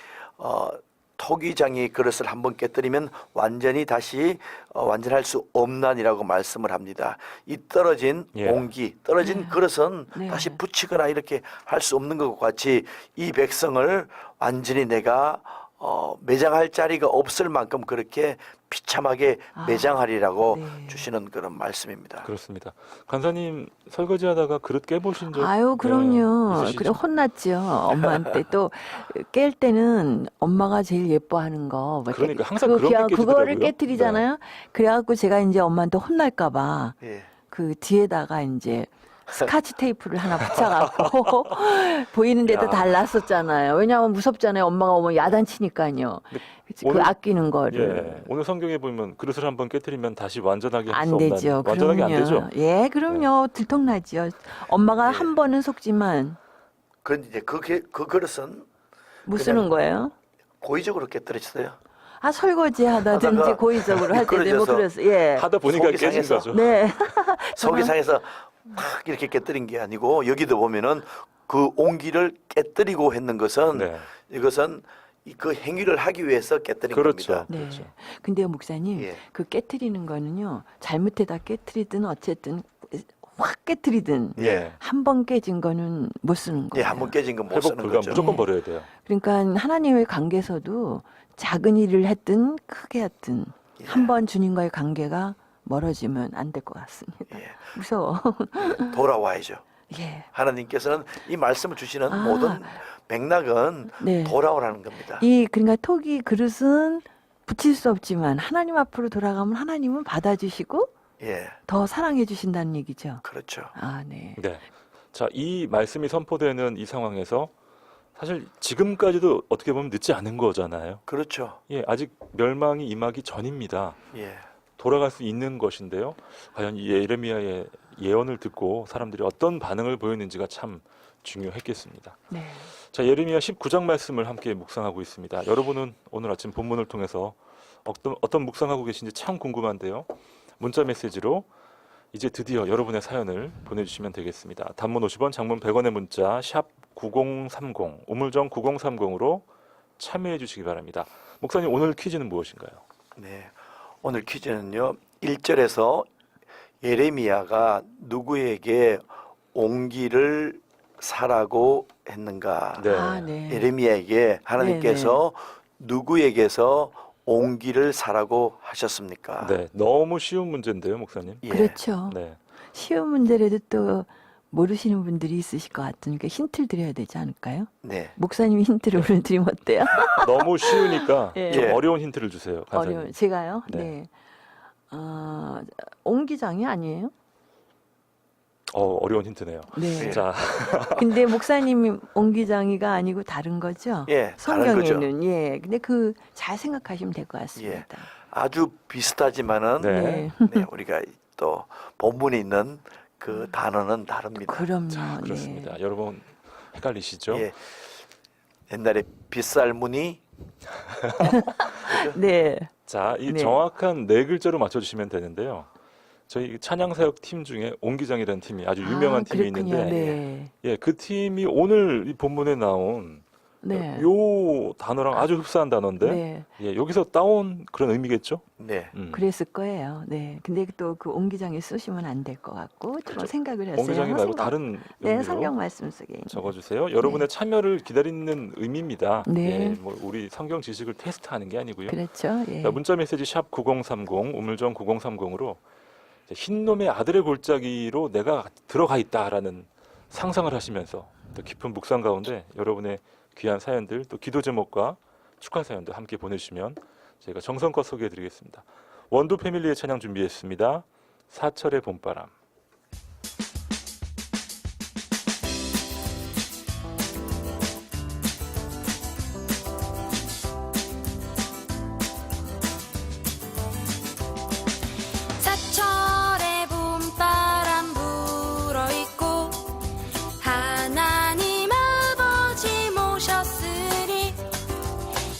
Speaker 3: 토기장이 그릇을 한번 깨뜨리면 완전히 다시 완전할 수 없나니라고 말씀을 합니다. 이 떨어진
Speaker 1: 예.
Speaker 3: 옹기, 떨어진
Speaker 2: 네.
Speaker 3: 그릇은
Speaker 2: 네.
Speaker 3: 다시 붙이거나 이렇게 할 수 없는 것과 같이 이 백성을 완전히 내가 매장할 자리가 없을 만큼 그렇게 비참하게
Speaker 2: 아,
Speaker 3: 매장하리라고
Speaker 2: 네.
Speaker 3: 주시는 그런 말씀입니다.
Speaker 1: 그렇습니다. 간사님 설거지하다가 그릇 깨보신 적?
Speaker 2: 아유, 그럼요.
Speaker 1: 네, 있으시죠?
Speaker 2: 그래 혼났죠. 엄마한테 또 깰 때는 엄마가 제일 예뻐하는 거. 뭐
Speaker 1: 그러니까 항상
Speaker 2: 그거
Speaker 1: 그런 게
Speaker 2: 그거를
Speaker 1: 깨지더라고요.
Speaker 2: 깨뜨리잖아요. 그래갖고 제가 이제 엄마한테 혼날까봐
Speaker 3: 예.
Speaker 2: 그 뒤에다가 이제 스카치 테이프를 하나 붙여갖고 보이는 데도
Speaker 3: 야.
Speaker 2: 달랐었잖아요. 왜냐하면 무섭잖아요. 엄마가 오면 야단치니까요. 그
Speaker 1: 오늘-
Speaker 2: 아끼는 거를.
Speaker 1: 예, 오늘 성경에 보면 그릇을 한번 깨뜨리면 다시 완전하게 할 수
Speaker 2: 안
Speaker 1: 없나니
Speaker 2: 되죠.
Speaker 1: 완전하게 안
Speaker 2: 그럼요.
Speaker 1: 되죠.
Speaker 2: 예, 그럼요. 들통나죠. 엄마가
Speaker 3: 예.
Speaker 2: 한 번은 속지만
Speaker 3: 그런데 이제 그 그릇은
Speaker 2: 못
Speaker 3: 그냥-
Speaker 2: 쓰는 거예요.
Speaker 3: 고의적으로 깨뜨렸어요.
Speaker 2: 아, 설거지 하다든지
Speaker 3: 하다가
Speaker 2: 고의적으로 할 때도 뭐
Speaker 3: 미끄러져서
Speaker 2: 그랬어. 예.
Speaker 1: 하다 보니까
Speaker 3: 속이
Speaker 1: 깨진
Speaker 3: 상해서.
Speaker 1: 거죠.
Speaker 2: 네.
Speaker 3: 서기상에서 탁 이렇게 깨뜨린 게 아니고 여기도 보면은 그 옹기를 깨뜨리고 했는 것은
Speaker 1: 네.
Speaker 3: 이것은 그 행위를 하기 위해서 깨뜨린
Speaker 1: 그렇죠.
Speaker 3: 겁니다.
Speaker 2: 네.
Speaker 1: 그렇죠.
Speaker 2: 근데요, 목사님,
Speaker 3: 예.
Speaker 2: 그 깨트리는 거는요, 잘못해다 깨트리든 어쨌든 확 깨트리든
Speaker 1: 예.
Speaker 2: 한 번 깨진 거는 못 쓰는
Speaker 3: 예,
Speaker 2: 거예요.
Speaker 3: 한번 깨진 건 못
Speaker 1: 회복
Speaker 3: 쓰는
Speaker 1: 불가
Speaker 3: 거죠.
Speaker 1: 무조건
Speaker 2: 예.
Speaker 1: 버려야 돼요.
Speaker 2: 그러니까 하나님의 관계에서도 작은 일을 했든 크게 했든
Speaker 3: 예.
Speaker 2: 한 번 주님과의 관계가 멀어지면 안 될 것 같습니다.
Speaker 3: 예.
Speaker 2: 무서워.
Speaker 3: 돌아와야죠.
Speaker 2: 예.
Speaker 3: 하나님께서는 이 말씀을 주시는
Speaker 2: 아.
Speaker 3: 모든 맥락은
Speaker 2: 네.
Speaker 3: 돌아오라는 겁니다.
Speaker 2: 그러니까 토기 그릇은 붙일 수 없지만 하나님 앞으로 돌아가면 하나님은 받아주시고
Speaker 3: 예,
Speaker 2: 더 사랑해 주신다는 얘기죠.
Speaker 3: 그렇죠.
Speaker 2: 아, 네.
Speaker 1: 네. 자, 이 말씀이 선포되는 이 상황에서 사실 지금까지도 어떻게 보면 늦지 않은 거잖아요.
Speaker 3: 그렇죠.
Speaker 1: 예, 아직 멸망이 임하기 전입니다.
Speaker 3: 예,
Speaker 1: 돌아갈 수 있는 것인데요. 과연 이 예레미야의 예언을 듣고 사람들이 어떤 반응을 보였는지가 참 중요했겠습니다.
Speaker 2: 네.
Speaker 1: 자, 예레미야 19장 말씀을 함께 묵상하고 있습니다. 여러분은 오늘 아침 본문을 통해서 어떤 묵상하고 계신지 참 궁금한데요. 문자 메시지로 이제 드디어 여러분의 사연을 보내주시면 되겠습니다. 단문 50원, 장문 100원의 문자 샵 9030, 우물정 9030으로 참여해 주시기 바랍니다. 목사님, 오늘 퀴즈는 무엇인가요?
Speaker 3: 네. 오늘 퀴즈는요. 1절에서 예레미야가 누구에게 옹기를 사라고 했는가?
Speaker 1: 네.
Speaker 2: 아, 네.
Speaker 3: 예레미야에게 하나님께서 누구에게서 옹기를 사라고 하셨습니까?
Speaker 1: 네, 너무 쉬운 문제인데요, 목사님.
Speaker 3: 예.
Speaker 2: 그렇죠.
Speaker 1: 네,
Speaker 2: 쉬운 문제라도 또 모르시는 분들이 있으실 것 같으니까 힌트를 드려야 되지 않을까요?
Speaker 3: 네.
Speaker 2: 목사님이 힌트를 오늘 드리면 어때요?
Speaker 1: 너무 쉬우니까
Speaker 2: 예.
Speaker 1: 좀
Speaker 3: 예.
Speaker 1: 어려운 힌트를 주세요. 간사님.
Speaker 2: 어려운 제가요?
Speaker 1: 네.
Speaker 2: 네. 옹기장이 아니에요?
Speaker 1: 어려운 힌트네요.
Speaker 2: 네.
Speaker 1: 자,
Speaker 2: 근데 목사님이 옹기장이가 아니고 다른 거죠?
Speaker 3: 예, 다른 거죠.
Speaker 2: 성경에는 예. 근데 잘 생각하시면 될 것 같습니다.
Speaker 3: 아주 비슷하지만은
Speaker 1: 네.
Speaker 2: 네.
Speaker 3: 네, 우리가 또 본문에 있는 그 단어는 다릅니다.
Speaker 2: 그럼요.
Speaker 1: 자, 그렇습니다. 여러분 헷갈리시죠?
Speaker 3: 예. 옛날에 빗살무늬
Speaker 2: 네.
Speaker 1: 자, 이
Speaker 2: 네.
Speaker 1: 정확한 네 글자로 맞춰주시면 되는데요. 저희 찬양사역 팀 중에 옹기장이라는 팀이 아주 유명한 팀이
Speaker 2: 그렇군요.
Speaker 1: 있는데,
Speaker 2: 네.
Speaker 1: 예, 그 팀이 오늘 이 본문에 나온
Speaker 2: 네.
Speaker 1: 요 단어랑 아주 흡사한 단어인데,
Speaker 2: 네.
Speaker 1: 예, 여기서 따온 그런 의미겠죠?
Speaker 3: 네.
Speaker 2: 그랬을 거예요. 네. 근데 또 그 옹기장에 쓰시면 안 될 것 같고 좀
Speaker 1: 그렇죠.
Speaker 2: 생각을 했어요.
Speaker 1: 옹기장이 말고
Speaker 2: 성경-
Speaker 1: 다른
Speaker 2: 네,
Speaker 1: 의미로
Speaker 2: 성경 말씀 속에 있는.
Speaker 1: 적어주세요. 여러분의 참여를 기다리는 의미입니다.
Speaker 2: 네.
Speaker 1: 예, 뭐 우리 성경 지식을 테스트하는 게 아니고요.
Speaker 2: 그렇죠. 예.
Speaker 1: 자, 문자 메시지 샵 9030, 우물정 9030으로 흰놈의 아들의 골짜기로 내가 들어가 있다라는 상상을 하시면서 또 깊은 묵상 가운데 여러분의 귀한 사연들, 또 기도 제목과 축하 사연도 함께 보내주시면 저희가 정성껏 소개해드리겠습니다. 원두 패밀리의 찬양 준비했습니다. 사철의 봄바람.
Speaker 5: 사철의 봄바람 불어있고 하나님 아버지 모셨으니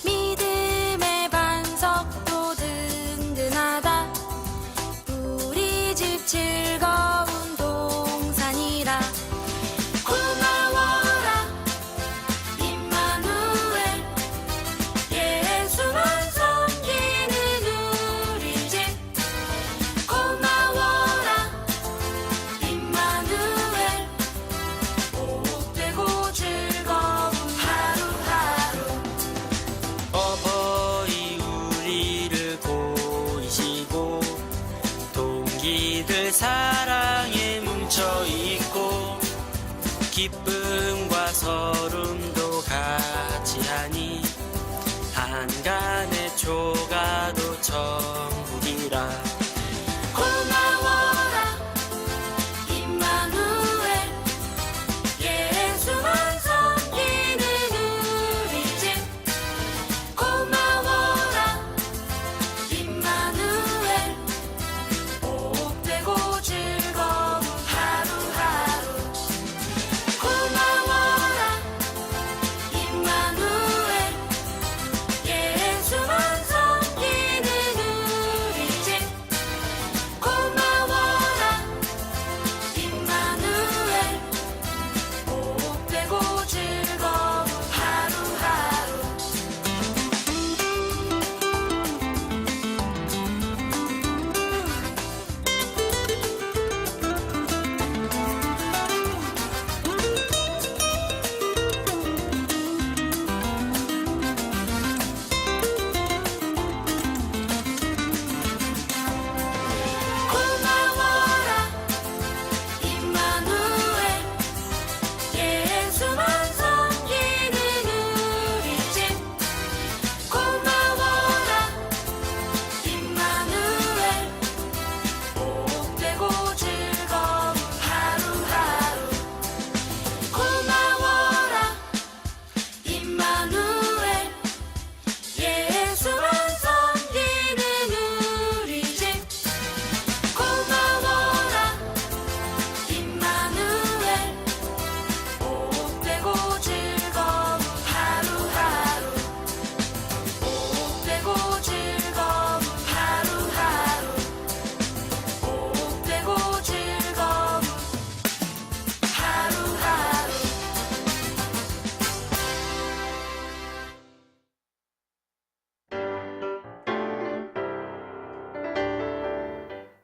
Speaker 5: 믿음의 반석도 든든하다 우리 집 즐거운 동산이라 고마워라 임마누엘 예수만 섬기는 우리 집 고마워라 임마누엘 복되고 즐거운 하루하루
Speaker 6: 어버이 우리를 보이시고 동기들 사랑에 뭉쳐있고 기쁨과 서름도 같이하니 한간의 조가도 천국이라
Speaker 5: 고마워라 임마누엘 예수만 섬기는 우리 집 고마워라 임마누엘 복되고 즐거운 하루하루 고마워라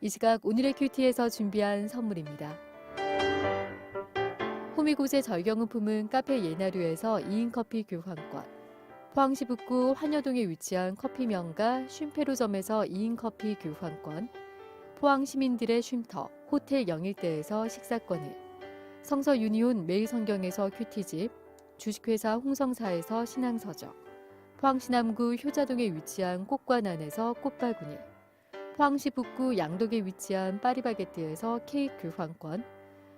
Speaker 7: 이 시각 오늘의 큐티에서 준비한 선물입니다. 호미곶의 절경은품은 카페 예나류에서 2인 커피 교환권, 포항시 북구 환여동에 위치한 커피 명가 쉼페로점에서 2인 커피 교환권, 포항 시민들의 쉼터 호텔 영일대에서 식사권을, 성서 유니온 매일성경에서 큐티집, 주식회사 홍성사에서 신앙서적, 포항시 남구 효자동에 위치한 꽃관안에서 꽃바구니, 포항시 북구 양덕에 위치한 파리바게뜨에서 케이크 교환권,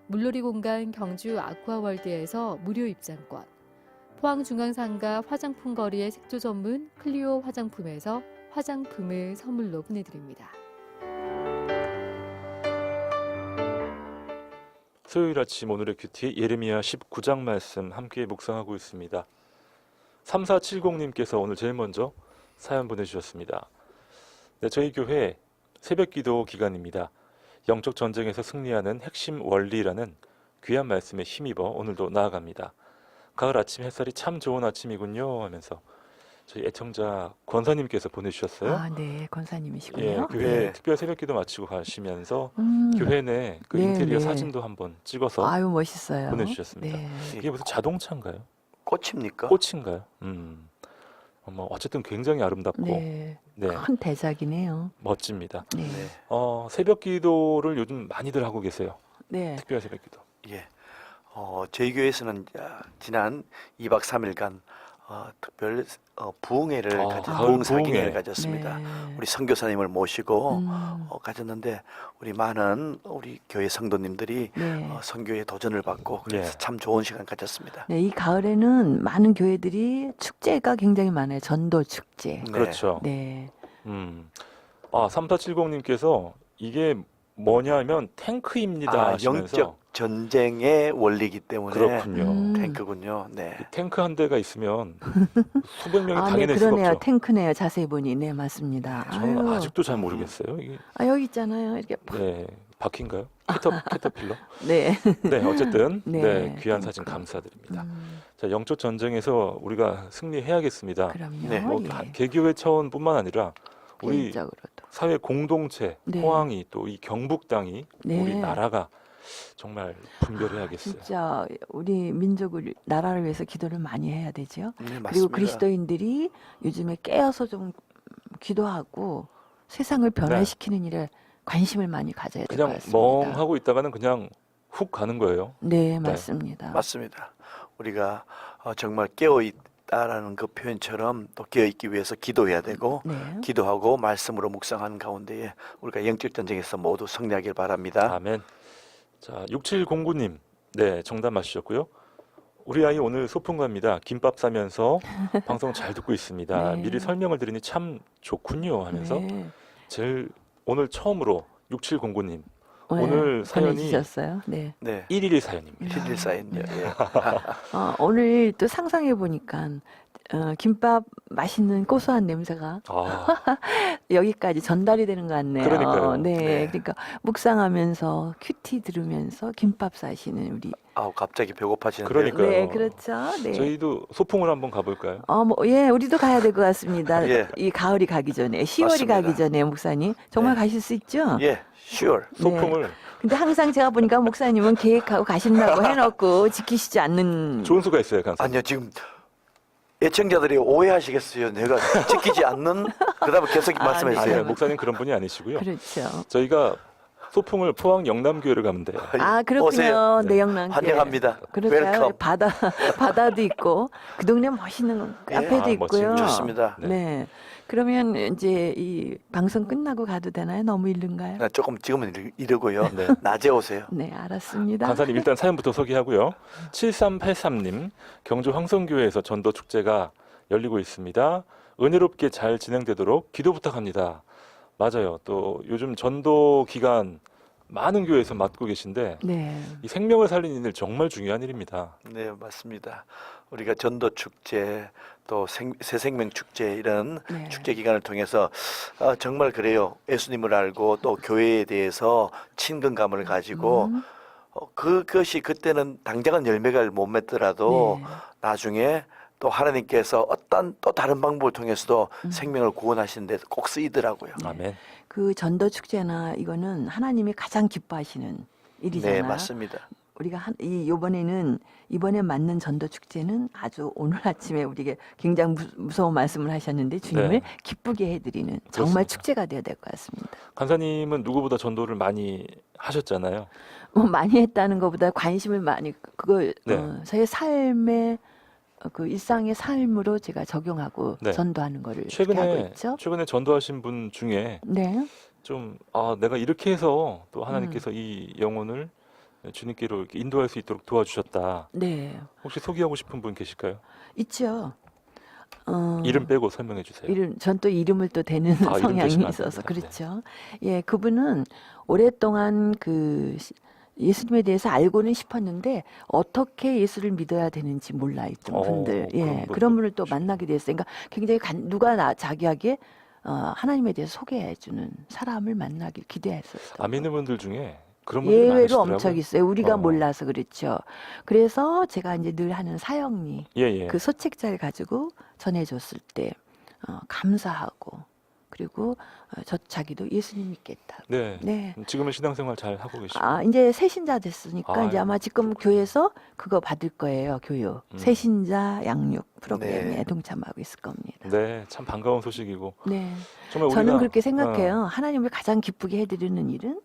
Speaker 7: 물놀이 공간 경주 아쿠아월드에서 무료 입장권, 포항중앙상가 화장품 거리의 색조 전문 클리오 화장품에서 화장품을 선물로 보내드립니다.
Speaker 1: 수요일 아침 오늘의 큐티 예레미야 19장 말씀 함께 묵상하고 있습니다. 3470님께서 오늘 제일 먼저 사연 보내주셨습니다. 네, 저희 교회 새벽기도 기간입니다. 영적 전쟁에서 승리하는 핵심 원리라는 귀한 말씀에 힘입어 오늘도 나아갑니다. 가을 아침 햇살이 참 좋은 아침이군요 하면서 저희 애청자 권사님께서 보내주셨어요.
Speaker 2: 아, 네, 권사님이시군요.
Speaker 1: 예, 교회
Speaker 3: 네.
Speaker 1: 특별 새벽기도 마치고 가시면서
Speaker 2: 음.
Speaker 1: 교회 내 그
Speaker 2: 네,
Speaker 1: 인테리어
Speaker 2: 네.
Speaker 1: 사진도 한번 찍어서
Speaker 2: 아유, 멋있어요.
Speaker 1: 보내주셨습니다.
Speaker 2: 네.
Speaker 1: 이게 무슨 자동차인가요?
Speaker 3: 꽃입니까?
Speaker 1: 꽃인가요? 어쨌든 굉장히 아름답고
Speaker 2: 네.
Speaker 1: 네,
Speaker 2: 큰 대작이네요.
Speaker 1: 멋집니다.
Speaker 2: 네.
Speaker 3: 네.
Speaker 1: 새벽기도를 요즘 많이들 하고 계세요.
Speaker 2: 네.
Speaker 1: 특별 새벽기도.
Speaker 3: 예. 저희 교회에서는 지난 2박 3일간 특별 부흥회를
Speaker 1: 아,
Speaker 3: 가졌
Speaker 1: 가을
Speaker 3: 부흥 사경회를
Speaker 1: 부흥회.
Speaker 3: 가졌습니다.
Speaker 2: 네.
Speaker 3: 우리 선교사님을 모시고
Speaker 2: 음.
Speaker 3: 가졌는데 우리 많은 우리 교회 성도님들이
Speaker 2: 네.
Speaker 3: 선교에 도전을 받고 그래서
Speaker 1: 네.
Speaker 3: 참 좋은 시간 가졌습니다.
Speaker 2: 네, 이 가을에는 많은 교회들이 축제가 굉장히 많아요. 전도 축제.
Speaker 3: 네.
Speaker 1: 그렇죠.
Speaker 2: 네.
Speaker 1: 3470님께서 이게 뭐냐면 탱크입니다 하시면서
Speaker 3: 영적 전쟁의 원리이기 때문에
Speaker 1: 그렇군요.
Speaker 3: 탱크군요. 네.
Speaker 1: 탱크 한 대가 있으면 수백 명이
Speaker 2: 아, 네,
Speaker 1: 당연할 수가
Speaker 2: 그러네요.
Speaker 1: 없죠.
Speaker 2: 탱크네요. 자세히 보니. 네, 맞습니다.
Speaker 1: 저는
Speaker 2: 아유.
Speaker 1: 아직도 잘 모르겠어요. 이게
Speaker 2: 아, 여기 있잖아요. 이렇게.
Speaker 1: 네, 바퀴인가요? 캐터필러?
Speaker 2: 네.
Speaker 1: 네, 어쨌든
Speaker 2: 네,
Speaker 1: 네, 귀한
Speaker 2: 탱크.
Speaker 1: 사진 감사드립니다.
Speaker 2: 음,
Speaker 1: 자, 영적 전쟁에서 우리가 승리해야겠습니다.
Speaker 2: 그럼요.
Speaker 3: 네.
Speaker 1: 뭐
Speaker 2: 예.
Speaker 1: 개교회 차원뿐만 아니라 우리
Speaker 2: 개인적으로도.
Speaker 1: 사회 공동체,
Speaker 2: 네.
Speaker 1: 포항이 또 이 경북 땅이
Speaker 2: 네.
Speaker 1: 우리 나라가 정말 분별해야겠어요.
Speaker 2: 진짜 우리 민족을 나라를 위해서 기도를 많이 해야 되죠.
Speaker 3: 네,
Speaker 2: 그리고
Speaker 3: 맞습니다.
Speaker 2: 그리스도인들이 요즘에 깨어서 좀 기도하고 세상을 변화시키는 일에 관심을 많이 가져야 될 것
Speaker 1: 그냥
Speaker 2: 같습니다.
Speaker 1: 멍하고 있다가는 그냥 훅 가는 거예요.
Speaker 2: 네, 맞습니다.
Speaker 3: 맞습니다. 우리가 정말 깨어 있다라는 그 표현처럼 또 깨어 있기 위해서 기도해야 되고
Speaker 2: 네.
Speaker 3: 기도하고 말씀으로 묵상하는 가운데에 우리가 영적 전쟁에서 모두 승리하길 바랍니다.
Speaker 1: 아멘. 자, 6709님. 네, 정답 맞추셨고요. 우리 아이 오늘 소풍 갑니다. 김밥 싸면서 방송 잘 듣고 있습니다.
Speaker 2: 네.
Speaker 1: 미리 설명을 드리니 참 좋군요 하면서
Speaker 2: 네.
Speaker 1: 제일 오늘 처음으로 6709님 오늘 사연이
Speaker 2: 보내주셨어요. 네.
Speaker 3: 네.
Speaker 1: 112 사연입니다.
Speaker 3: 11 사인요. 예.
Speaker 2: 오늘 또 상상해 보니까 김밥 맛있는 고소한 냄새가
Speaker 1: 아,
Speaker 2: 여기까지 전달이 되는 것 같네요.
Speaker 1: 그러니까요.
Speaker 2: 네,
Speaker 3: 네.
Speaker 2: 그러니까 묵상하면서 큐티 들으면서 김밥 사시는 우리.
Speaker 3: 갑자기 배고파지는데요.
Speaker 1: 그러니까요.
Speaker 2: 네, 그렇죠. 네.
Speaker 1: 저희도 소풍을 한번 가볼까요?
Speaker 2: 예, 우리도 가야 될 것 같습니다.
Speaker 3: 예.
Speaker 2: 이 가을이 가기 전에, 10월이
Speaker 3: 맞습니다.
Speaker 2: 가기 전에 목사님 정말
Speaker 3: 네.
Speaker 2: 가실 수 있죠?
Speaker 3: 예, sure.
Speaker 1: 소풍을
Speaker 2: 근데 항상 제가 보니까 목사님은 계획하고 가신다고 해놓고 지키시지 않는.
Speaker 1: 좋은 수가 있어요, 강사.
Speaker 3: 아니요, 지금 애청자들이 오해하시겠어요. 내가 지키지 않는 그다음에 계속 말씀해
Speaker 2: 네.
Speaker 1: 아니요,
Speaker 3: 주세요.
Speaker 1: 목사님 그런 분이 아니시고요.
Speaker 2: 그렇죠.
Speaker 1: 저희가 소풍을 포항 영남교회를 가면 돼요.
Speaker 2: 아, 그렇군요.
Speaker 3: 오세요.
Speaker 1: 네.
Speaker 2: 내영남.
Speaker 3: 환영합니다.
Speaker 2: 그렇죠.
Speaker 3: 웰컴.
Speaker 2: 바다도 있고 그 동네 멋있는 카페도
Speaker 1: 아,
Speaker 2: 있고요.
Speaker 1: 멋집니다.
Speaker 3: 좋습니다.
Speaker 1: 네.
Speaker 2: 네. 그러면 이제 이 방송 끝나고 가도 되나요? 너무 이른가요?
Speaker 3: 조금 지금은 이르고요.
Speaker 1: 네.
Speaker 3: 낮에 오세요.
Speaker 2: 네, 알았습니다.
Speaker 1: 강사님 일단 사연부터 소개하고요. 7383님, 경주 황성교회에서 전도 축제가 열리고 있습니다. 은혜롭게 잘 진행되도록 기도 부탁합니다. 맞아요. 또 요즘 전도 기간 많은 교회에서 맡고 계신데
Speaker 2: 네.
Speaker 1: 이 생명을 살리는 일 정말 중요한 일입니다.
Speaker 3: 네, 맞습니다. 우리가 전도 축제 또 새생명 축제 이런
Speaker 2: 네.
Speaker 3: 축제 기간을 통해서 정말 그래요. 예수님을 알고 또 교회에 대해서 친근감을 가지고 그것이 그때는 당장은 열매가 못 맺더라도
Speaker 2: 네.
Speaker 3: 나중에 또 하나님께서 어떤 또 다른 방법을 통해서도
Speaker 2: 음.
Speaker 3: 생명을 구원하시는 데 꼭 쓰이더라고요.
Speaker 1: 아멘.
Speaker 2: 그 전도 축제나 이거는 하나님이 가장 기뻐하시는 일이잖아요.
Speaker 3: 네, 맞습니다.
Speaker 2: 우리가 이번에 맞는 전도 축제는 아주 오늘 아침에 우리에게 굉장히 무서운 말씀을 하셨는데 주님을
Speaker 1: 네.
Speaker 2: 기쁘게 해드리는
Speaker 1: 그렇습니다.
Speaker 2: 정말 축제가 되어야 될 것 같습니다.
Speaker 1: 간사님은 누구보다 전도를 많이 하셨잖아요.
Speaker 2: 뭐 많이 했다는 것보다 관심을 많이 그걸
Speaker 1: 네.
Speaker 2: 저의 삶의 그 일상의 삶으로 제가 적용하고
Speaker 1: 네.
Speaker 2: 전도하는 거를 그렇게 하고 있죠.
Speaker 1: 최근에 전도하신 분 중에
Speaker 2: 네.
Speaker 1: 좀 내가 이렇게 해서 또 하나님께서 이 영혼을 주님께로 이렇게 인도할 수 있도록 도와주셨다.
Speaker 2: 네.
Speaker 1: 혹시 소개하고 싶은 분 계실까요?
Speaker 2: 있죠.
Speaker 1: 이름 빼고 설명해 주세요.
Speaker 2: 전 또 이름을 또 대는
Speaker 1: 이름
Speaker 2: 성향이
Speaker 1: 대시면 안
Speaker 2: 있어서
Speaker 1: 됩니다.
Speaker 2: 그렇죠. 예, 그분은 오랫동안 예수님에 대해서 알고는 싶었는데 어떻게 예수를 믿어야 되는지 몰라 있던 분들,
Speaker 1: 그런
Speaker 2: 그런 분을 또
Speaker 1: 분들
Speaker 2: 만나게 됐어요. 그러니까 굉장히 자기에게 하나님에 대해서 소개해주는 사람을 만나길 기대했었어요.
Speaker 1: 안 믿는 분들 중에 그런 분들이
Speaker 2: 예외로
Speaker 1: 많으시더라고요.
Speaker 2: 엄청 있어요. 우리가
Speaker 1: 어.
Speaker 2: 몰라서 그렇죠. 그래서 제가 이제 늘 하는 사역리
Speaker 1: 예.
Speaker 2: 그 소책자를 가지고 전해줬을 때 감사하고 그리고 자기도 예수님 믿겠다.
Speaker 1: 네.
Speaker 2: 네.
Speaker 1: 지금은 신앙생활 잘 하고 계시고.
Speaker 2: 이제 새신자 됐으니까 이제
Speaker 1: 아유,
Speaker 2: 아마 지금
Speaker 1: 그렇구나.
Speaker 2: 교회에서 그거 받을 거예요. 교육. 새신자 양육 프로그램에
Speaker 3: 네.
Speaker 2: 동참하고 있을 겁니다.
Speaker 1: 네, 참 반가운 소식이고
Speaker 2: 네.
Speaker 1: 정말
Speaker 2: 저는
Speaker 1: 우리가
Speaker 2: 그렇게 생각해요. 하나님을 가장 기쁘게 해드리는 일은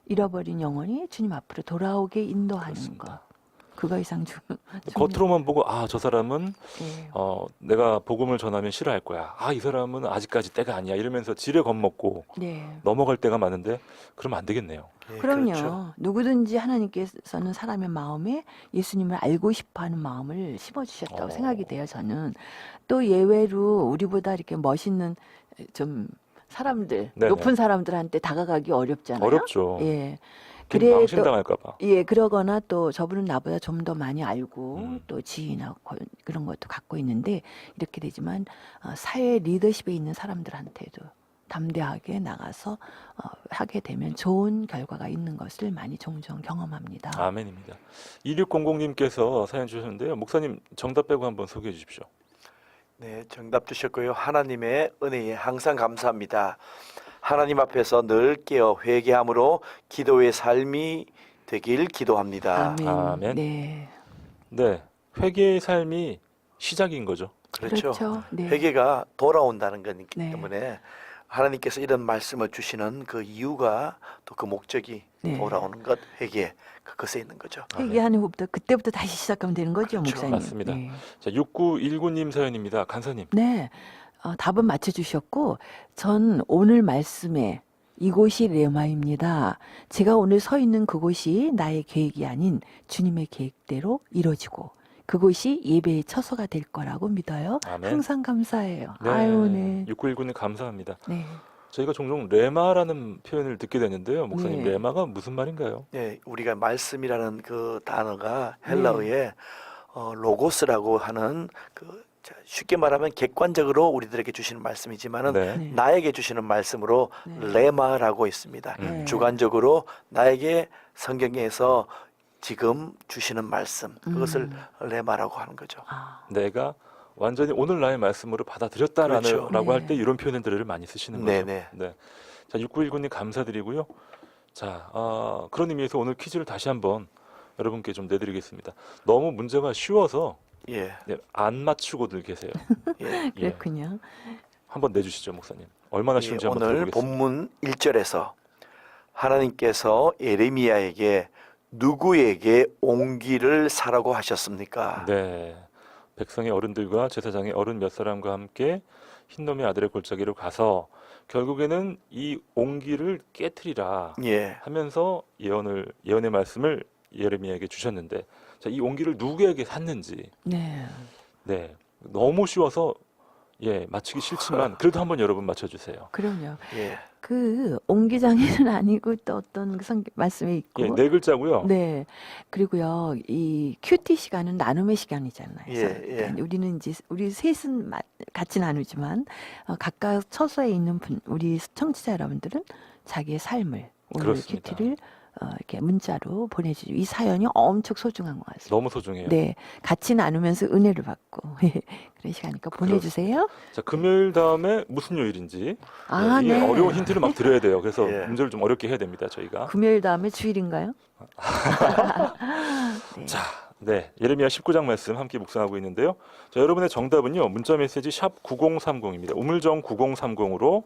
Speaker 2: 잃어버린 영혼이 주님 앞으로 돌아오게 인도하는
Speaker 1: 그렇습니다.
Speaker 2: 것. 그거 이상
Speaker 1: 겉으로만 보고 저 사람은
Speaker 2: 예.
Speaker 1: 내가 복음을 전하면 싫어할 거야. 이 사람은 아직까지 때가 아니야. 이러면서 지레 겁먹고
Speaker 2: 네.
Speaker 1: 넘어갈 때가 많은데 그러면 안 되겠네요.
Speaker 3: 예,
Speaker 2: 그럼요.
Speaker 3: 그렇죠.
Speaker 2: 누구든지 하나님께서는 사람의 마음에 예수님을 알고 싶어하는 마음을 심어주셨다고 생각이 돼요. 저는 또 예외로 우리보다 이렇게 멋있는 좀 사람들,
Speaker 1: 네네.
Speaker 2: 높은 사람들한테 다가가기 어렵잖아요.
Speaker 1: 어렵죠.
Speaker 2: 예.
Speaker 1: 망신당할까 봐.
Speaker 2: 예, 그러거나 또 저분은 나보다 좀 더 많이 알고
Speaker 1: 음.
Speaker 2: 또 지위나 그런 것도 갖고 있는데 이렇게 되지만 사회 리더십에 있는 사람들한테도 담대하게 나가서 하게 되면 좋은 결과가 있는 것을 많이 종종 경험합니다.
Speaker 1: 아멘입니다. 2600님께서 사연 주셨는데요. 목사님 정답 빼고 한번 소개해 주십시오.
Speaker 3: 네, 정답 주셨고요. 하나님의 은혜에 항상 감사합니다. 하나님 앞에서 늘 깨어 회개함으로 기도의 삶이 되길 기도합니다.
Speaker 2: 아멘.
Speaker 1: 아멘.
Speaker 2: 네.
Speaker 1: 네, 회개의 삶이 시작인 거죠.
Speaker 3: 그렇죠.
Speaker 2: 네.
Speaker 3: 회개가 돌아온다는 거기
Speaker 2: 네.
Speaker 3: 때문에 하나님께서 이런 말씀을 주시는 그 이유가 또 그 목적이
Speaker 2: 네.
Speaker 3: 돌아오는 것, 회개 그것에 있는 거죠.
Speaker 2: 회개하는 후부터 그때부터 다시 시작하면 되는 거죠,
Speaker 3: 그렇죠.
Speaker 2: 목사님.
Speaker 1: 맞습니다.
Speaker 2: 네.
Speaker 1: 자, 6919님 사연입니다. 간사님.
Speaker 2: 네. 답은 맞춰주셨고, 전 오늘 말씀에 이곳이 레마입니다. 제가 오늘 서 있는 그곳이 나의 계획이 아닌 주님의 계획대로 이루어지고, 그곳이 예배의 처소가 될 거라고 믿어요.
Speaker 1: 아멘.
Speaker 2: 항상 감사해요.
Speaker 1: 네.
Speaker 2: 아유, 네.
Speaker 1: 6919님 감사합니다.
Speaker 2: 네.
Speaker 1: 저희가 종종 레마라는 표현을 듣게 되는데요. 목사님,
Speaker 2: 네.
Speaker 1: 레마가 무슨 말인가요?
Speaker 3: 네, 우리가 말씀이라는 그 단어가 헬라어에 로고스라고 하는 쉽게 말하면 객관적으로 우리들에게 주시는 말씀이지만은
Speaker 1: 네.
Speaker 2: 네.
Speaker 3: 나에게 주시는 말씀으로
Speaker 2: 네.
Speaker 3: 레마라고 있습니다.
Speaker 2: 네.
Speaker 3: 주관적으로 나에게 성경에서 지금 주시는 말씀 그것을 레마라고 하는 거죠.
Speaker 1: 내가 완전히 오늘 나의 말씀으로 받아들였다라고
Speaker 3: 그렇죠.
Speaker 1: 할 때
Speaker 2: 네.
Speaker 1: 이런 표현들을 많이 쓰시는 거죠.
Speaker 3: 네네.
Speaker 1: 네. 자, 6919님 감사드리고요. 자, 그런 의미에서 오늘 퀴즈를 다시 한번 여러분께 좀 내드리겠습니다. 너무 문제가 쉬워서
Speaker 3: 예,
Speaker 1: 안 맞추고들 계세요.
Speaker 3: 예.
Speaker 1: 예.
Speaker 2: 그렇군요.
Speaker 1: 한번 내주시죠, 목사님. 얼마나 쉬운지 한번
Speaker 3: 오늘
Speaker 1: 들어보겠습니다.
Speaker 3: 본문 1절에서 하나님께서 예레미야에게 누구에게 옹기를 사라고 하셨습니까?
Speaker 1: 네. 백성의 어른들과 제사장의 어른 몇 사람과 함께 흰놈의 아들의 골짜기로 가서 결국에는 이 옹기를 깨트리라
Speaker 3: 예,
Speaker 1: 하면서 예언의 말씀을 예레미야에게 주셨는데, 자, 이 옹기를 누구에게 샀는지,
Speaker 2: 네.
Speaker 1: 네, 너무 쉬워서 맞히기 싫지만 그래도 한번 여러분 맞춰주세요.
Speaker 2: 그럼요.
Speaker 3: 예.
Speaker 2: 그 옹기장애는 아니고 또 어떤 말씀에 있고.
Speaker 1: 예, 네 글자고요.
Speaker 2: 네. 그리고요, 이 큐티 시간은 나눔의 시간이잖아요.
Speaker 3: 예, 예.
Speaker 2: 그러니까 우리는 이제 우리 셋은 같이 나누지만 각각 처소에 있는 우리 청취자 여러분들은 자기의 삶을 오늘
Speaker 1: 그렇습니다.
Speaker 2: 큐티를 이렇게 문자로 보내주죠. 이 사연이 엄청 소중한 것 같습니다.
Speaker 1: 너무 소중해요.
Speaker 2: 네, 같이 나누면서 은혜를 받고 그런 시간이니까 보내주세요.
Speaker 1: 자, 금요일 다음에 무슨 요일인지
Speaker 2: 아,
Speaker 1: 이게
Speaker 2: 네.
Speaker 1: 어려운 힌트를 막 드려야 돼요. 그래서
Speaker 3: 예.
Speaker 1: 문제를 좀 어렵게 해야 됩니다. 저희가.
Speaker 2: 금요일 다음에 주일인가요? 네.
Speaker 1: 자, 네. 예레미야 19장 말씀 함께 묵상하고 있는데요. 자, 여러분의 정답은요. 문자 메시지 샵 9030입니다. 우물정 9030으로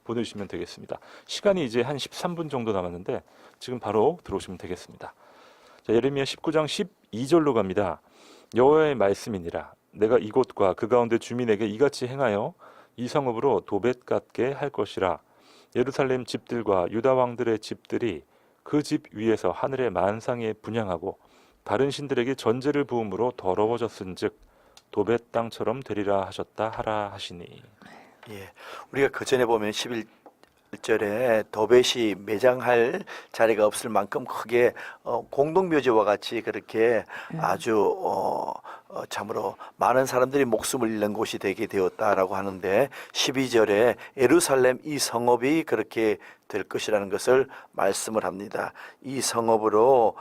Speaker 1: 보내주시면 되겠습니다. 시간이 이제 한 13분 정도 남았는데 지금 바로 들어오시면 되겠습니다. 자, 예레미야 19장 12절로 갑니다. 여호와의 말씀이니라. 내가 이곳과 그 가운데 주민에게 이같이 행하여 이 성읍으로 도벳 같게 할 것이라. 예루살렘 집들과 유다 왕들의 집들이 그 집 위에서 하늘의 만상에 분향하고 다른 신들에게 전제를 부음으로 더러워졌은즉 도벳 땅처럼 되리라 하셨다 하라 하시니.
Speaker 3: 예, 우리가 그 전에 보면 11절에 도벳이 매장할 자리가 없을 만큼 크게 공동묘지와 같이 그렇게 아주 참으로 많은 사람들이 목숨을 잃는 곳이 되게 되었다라고 하는데 12절에 예루살렘 이 성읍이 그렇게 될 것이라는 것을 말씀을 합니다. 이 성읍으로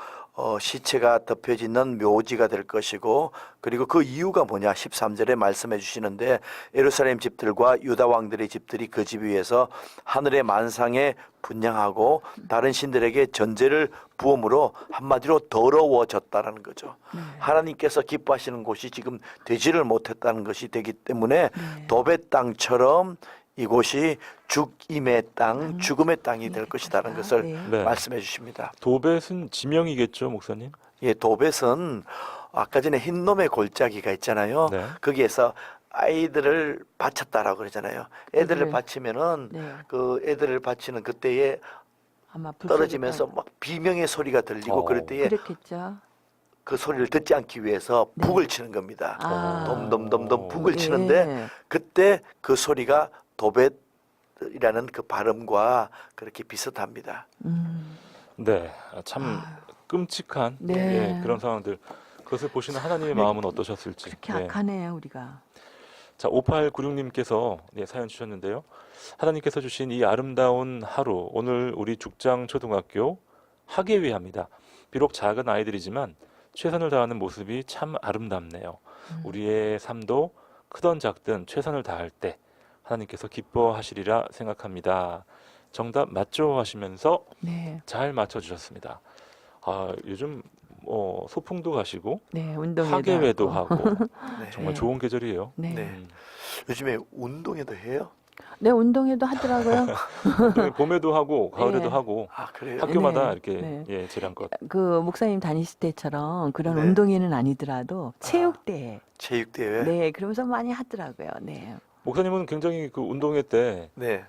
Speaker 3: 시체가 덮여지는 묘지가 될 것이고 그리고 그 이유가 뭐냐 13절에 말씀해 주시는데 예루살렘 집들과 유다 왕들의 집들이 그 집 위에서 하늘의 만상에 분향하고 다른 신들에게 전제를 부음으로 한마디로 더러워졌다라는 거죠. 하나님께서 기뻐하시는 곳이 지금 되지를 못했다는 것이 되기 때문에 도벳 땅처럼 이곳이 죽임의 땅, 죽음의 땅이 될 것이라는 것을
Speaker 1: 네.
Speaker 3: 말씀해 주십니다.
Speaker 1: 도벳은 지명이겠죠, 목사님?
Speaker 3: 예, 도벳은 아까 전에 흰놈의 골짜기가 있잖아요.
Speaker 1: 네.
Speaker 3: 거기에서 아이들을 바쳤다라고 그러잖아요. 애들을
Speaker 2: 애들을.
Speaker 3: 바치면은
Speaker 2: 네.
Speaker 3: 그 애들을 바치는 그때에
Speaker 2: 아마 불
Speaker 3: 떨어지면서
Speaker 2: 소리가-
Speaker 3: 막 비명의 소리가 들리고 그럴 때에
Speaker 2: 그렇겠죠.
Speaker 3: 그 소리를 듣지 않기 위해서
Speaker 2: 네.
Speaker 3: 북을 치는 겁니다.
Speaker 2: 아.
Speaker 3: 돔돔돔돔 북을
Speaker 2: 네.
Speaker 3: 치는데 그때 그 소리가 도벳이라는 그 발음과 그렇게 비슷합니다.
Speaker 1: 네, 참 끔찍한
Speaker 2: 네.
Speaker 1: 예, 그런 상황들. 그것을 보시는 하나님의 마음은 어떠셨을지.
Speaker 2: 그렇게
Speaker 1: 네.
Speaker 2: 악하네요, 우리가.
Speaker 1: 자, 5896님께서 사연 주셨는데요. 하나님께서 주신 이 아름다운 하루, 오늘 우리 죽장초등학교 학예회합니다. 비록 작은 아이들이지만 최선을 다하는 모습이 참 아름답네요. 우리의 삶도 크든 작든 최선을 다할 때 하나님께서 기뻐하시리라 생각합니다. 정답 맞죠? 하시면서
Speaker 2: 네,
Speaker 1: 잘 맞춰주셨습니다. 아, 요즘 소풍도 가시고
Speaker 2: 네, 운동회도
Speaker 1: 학예회도
Speaker 2: 하고.
Speaker 1: 하고
Speaker 3: 네.
Speaker 1: 정말
Speaker 2: 네.
Speaker 1: 좋은 계절이에요.
Speaker 2: 네.
Speaker 3: 네.
Speaker 1: 음.
Speaker 3: 요즘에 운동회도 해요?
Speaker 2: 네, 운동회도 하더라고요.
Speaker 1: 봄에도 하고 가을에도
Speaker 2: 네.
Speaker 1: 하고
Speaker 3: 아, 그래요?
Speaker 1: 학교마다
Speaker 2: 네,
Speaker 1: 이렇게
Speaker 2: 네.
Speaker 1: 예, 재량껏.
Speaker 2: 그 목사님 다니실 때처럼 그런
Speaker 3: 네.
Speaker 2: 운동회는 아니더라도 체육대회.
Speaker 3: 체육대회?
Speaker 2: 네, 그러면서 많이 하더라고요. 네.
Speaker 1: 목사님은 굉장히 그 운동회 때 좀
Speaker 3: 네.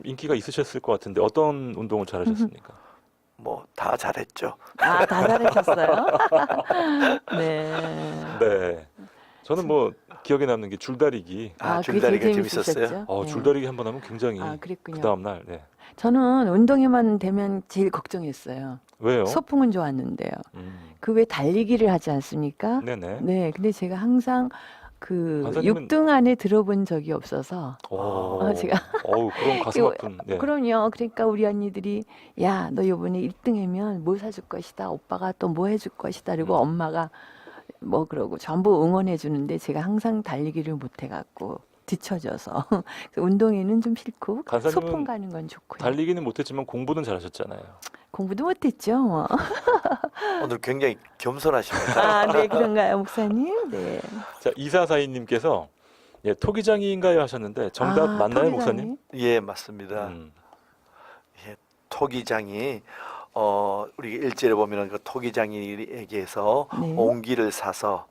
Speaker 1: 인기가 있으셨을 것 같은데 어떤 운동을 잘하셨습니까?
Speaker 3: 뭐 다 잘했죠.
Speaker 2: 아, 다 잘하셨어요? 네.
Speaker 1: 네. 저는 뭐 기억에 남는 게 줄다리기.
Speaker 3: 아,
Speaker 2: 그게
Speaker 3: 줄다리기가
Speaker 2: 제일
Speaker 3: 재밌었어요?
Speaker 2: 재밌으셨죠? 네.
Speaker 1: 줄다리기 한 번 하면 굉장히
Speaker 2: 아,
Speaker 1: 그
Speaker 2: 그랬군요.
Speaker 1: 다음 날. 네.
Speaker 2: 저는 운동회만 되면 제일 걱정했어요.
Speaker 1: 왜요?
Speaker 2: 소풍은 좋았는데요.
Speaker 1: 음.
Speaker 2: 그 외 달리기를 하지 않습니까?
Speaker 1: 네네.
Speaker 2: 네, 근데 제가 항상 그
Speaker 1: 간사님은-
Speaker 2: 6등 안에 들어본 적이 없어서 제가
Speaker 1: 그런 가슴
Speaker 2: 이거-
Speaker 1: 아픈. 네.
Speaker 2: 그럼요. 그러니까 우리 언니들이 야, 너 이번에 1등하면 뭐 사줄 것이다. 오빠가 또 뭐 해줄 것이다. 그리고 엄마가 뭐 그러고 전부 응원해 주는데 제가 항상 달리기를 못 해갖고 뒤처져서 그래서 운동회는 좀 싫고
Speaker 1: 간사님은
Speaker 2: 소풍 가는 건 좋고요.
Speaker 1: 달리기는 못했지만 공부는 잘하셨잖아요.
Speaker 2: 공부도 못했죠. 뭐.
Speaker 3: 오늘 굉장히 겸손하십니다.
Speaker 2: 아, 네, 그런가요, 목사님? 네.
Speaker 1: 자, 2442님께서 토기장이인가요 하셨는데 정답
Speaker 2: 아,
Speaker 1: 맞나요,
Speaker 2: 토기장이?
Speaker 1: 목사님?
Speaker 3: 예, 맞습니다. 예, 토기장이 우리 일절에 보면은 그 토기장이에게서
Speaker 2: 네.
Speaker 3: 옹기를 사서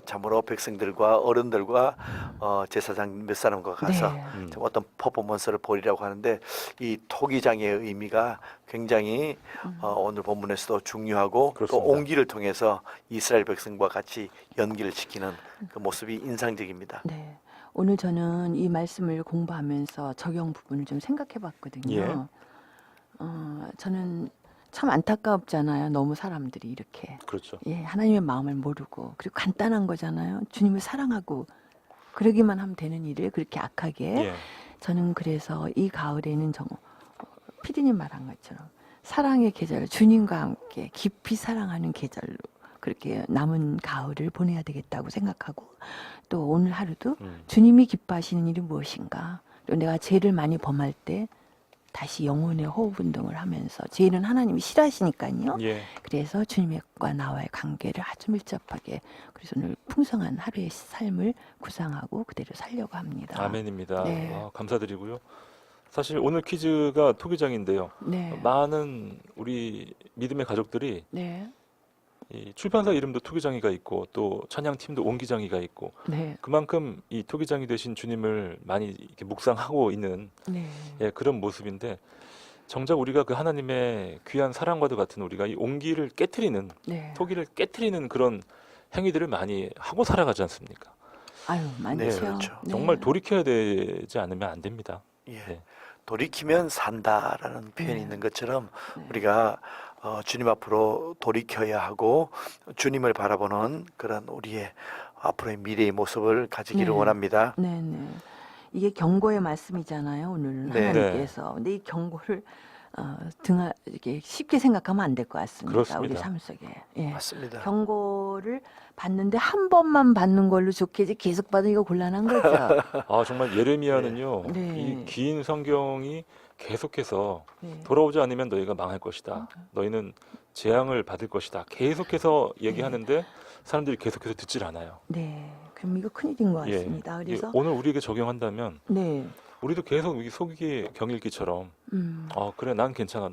Speaker 3: 참으로 백성들과 어른들과 제사장 몇 사람과 가서
Speaker 2: 네.
Speaker 3: 좀 어떤 퍼포먼스를 벌이라고 하는데 이 토기장의 의미가 굉장히 오늘 본문에서도 중요하고
Speaker 1: 그렇습니다.
Speaker 3: 또 옹기를 통해서 이스라엘 백성과 같이 연기를 시키는 그 모습이 인상적입니다.
Speaker 2: 네. 오늘 저는 이 말씀을 공부하면서 적용 부분을 좀 생각해 봤거든요.
Speaker 1: 예.
Speaker 2: 저는 참 안타깝잖아요. 너무 사람들이 이렇게.
Speaker 1: 그렇죠.
Speaker 2: 예, 하나님의 마음을 모르고 그리고 간단한 거잖아요. 주님을 사랑하고 그러기만 하면 되는 일을 그렇게 악하게
Speaker 1: 예.
Speaker 2: 저는 그래서 이 가을에는 피디님 말한 것처럼 사랑의 계절, 주님과 함께 깊이 사랑하는 계절로 그렇게 남은 가을을 보내야 되겠다고 생각하고 또 오늘 하루도 주님이 기뻐하시는 일이 무엇인가 또 내가 죄를 많이 범할 때 다시 영혼의 호흡 운동을 하면서 죄는 하나님이 싫어하시니까요.
Speaker 1: 예.
Speaker 2: 그래서 주님과 나와의 관계를 아주 밀접하게 그래서 오늘 풍성한 하루의 삶을 구상하고 그대로 살려고 합니다.
Speaker 1: 아멘입니다.
Speaker 2: 네.
Speaker 1: 와, 감사드리고요. 사실 오늘 퀴즈가 토기장인데요.
Speaker 2: 네.
Speaker 1: 많은 우리 믿음의 가족들이
Speaker 2: 네.
Speaker 1: 이 출판사 이름도 토기장이가 있고 또 찬양팀도 옹기장이가 있고
Speaker 2: 네.
Speaker 1: 그만큼 이 토기장이 되신 주님을 많이 이렇게 묵상하고 있는
Speaker 2: 네.
Speaker 1: 예, 그런 모습인데 정작 우리가 그 하나님의 귀한 사랑과도 같은 우리가 이 옹기를 깨트리는
Speaker 2: 네.
Speaker 1: 토기를 깨트리는 그런 행위들을 많이 하고 살아가지 않습니까?
Speaker 2: 아유, 많죠.
Speaker 3: 네, 그렇죠.
Speaker 2: 네.
Speaker 1: 정말 돌이켜야 되지 않으면 안 됩니다.
Speaker 3: 예.
Speaker 1: 네.
Speaker 3: 돌이키면 산다라는 표현이
Speaker 2: 네.
Speaker 3: 있는 것처럼
Speaker 2: 네.
Speaker 3: 우리가 주님 앞으로 돌이켜야 하고 주님을 바라보는 그런 우리의 앞으로의 미래의 모습을 가지기를
Speaker 2: 네.
Speaker 3: 원합니다.
Speaker 2: 네, 네. 이게 경고의 말씀이잖아요, 오늘
Speaker 3: 네.
Speaker 2: 하나님께서. 근데 이 경고를 이렇게 쉽게 생각하면 안 될 것 같습니다.
Speaker 1: 그렇습니다.
Speaker 2: 우리 삶 속에. 예.
Speaker 3: 맞습니다.
Speaker 2: 경고를 받는데 한 번만 받는 걸로 좋겠지 계속 받으면 이거 곤란한 거죠.
Speaker 1: 아 정말 예레미야는요.
Speaker 2: 네.
Speaker 1: 이 긴 성경이 계속해서
Speaker 2: 네.
Speaker 1: 돌아오지 않으면 너희가 망할 것이다. 너희는 재앙을 받을 것이다. 계속해서 얘기하는데 사람들이 계속해서 듣질 않아요.
Speaker 2: 네. 그럼 이거 큰일인 것
Speaker 1: 예.
Speaker 2: 같습니다.
Speaker 1: 이게
Speaker 2: 그래서
Speaker 1: 오늘 우리에게 적용한다면
Speaker 2: 네.
Speaker 1: 우리도 계속 여기 속이기 경일기처럼 그래 난 괜찮아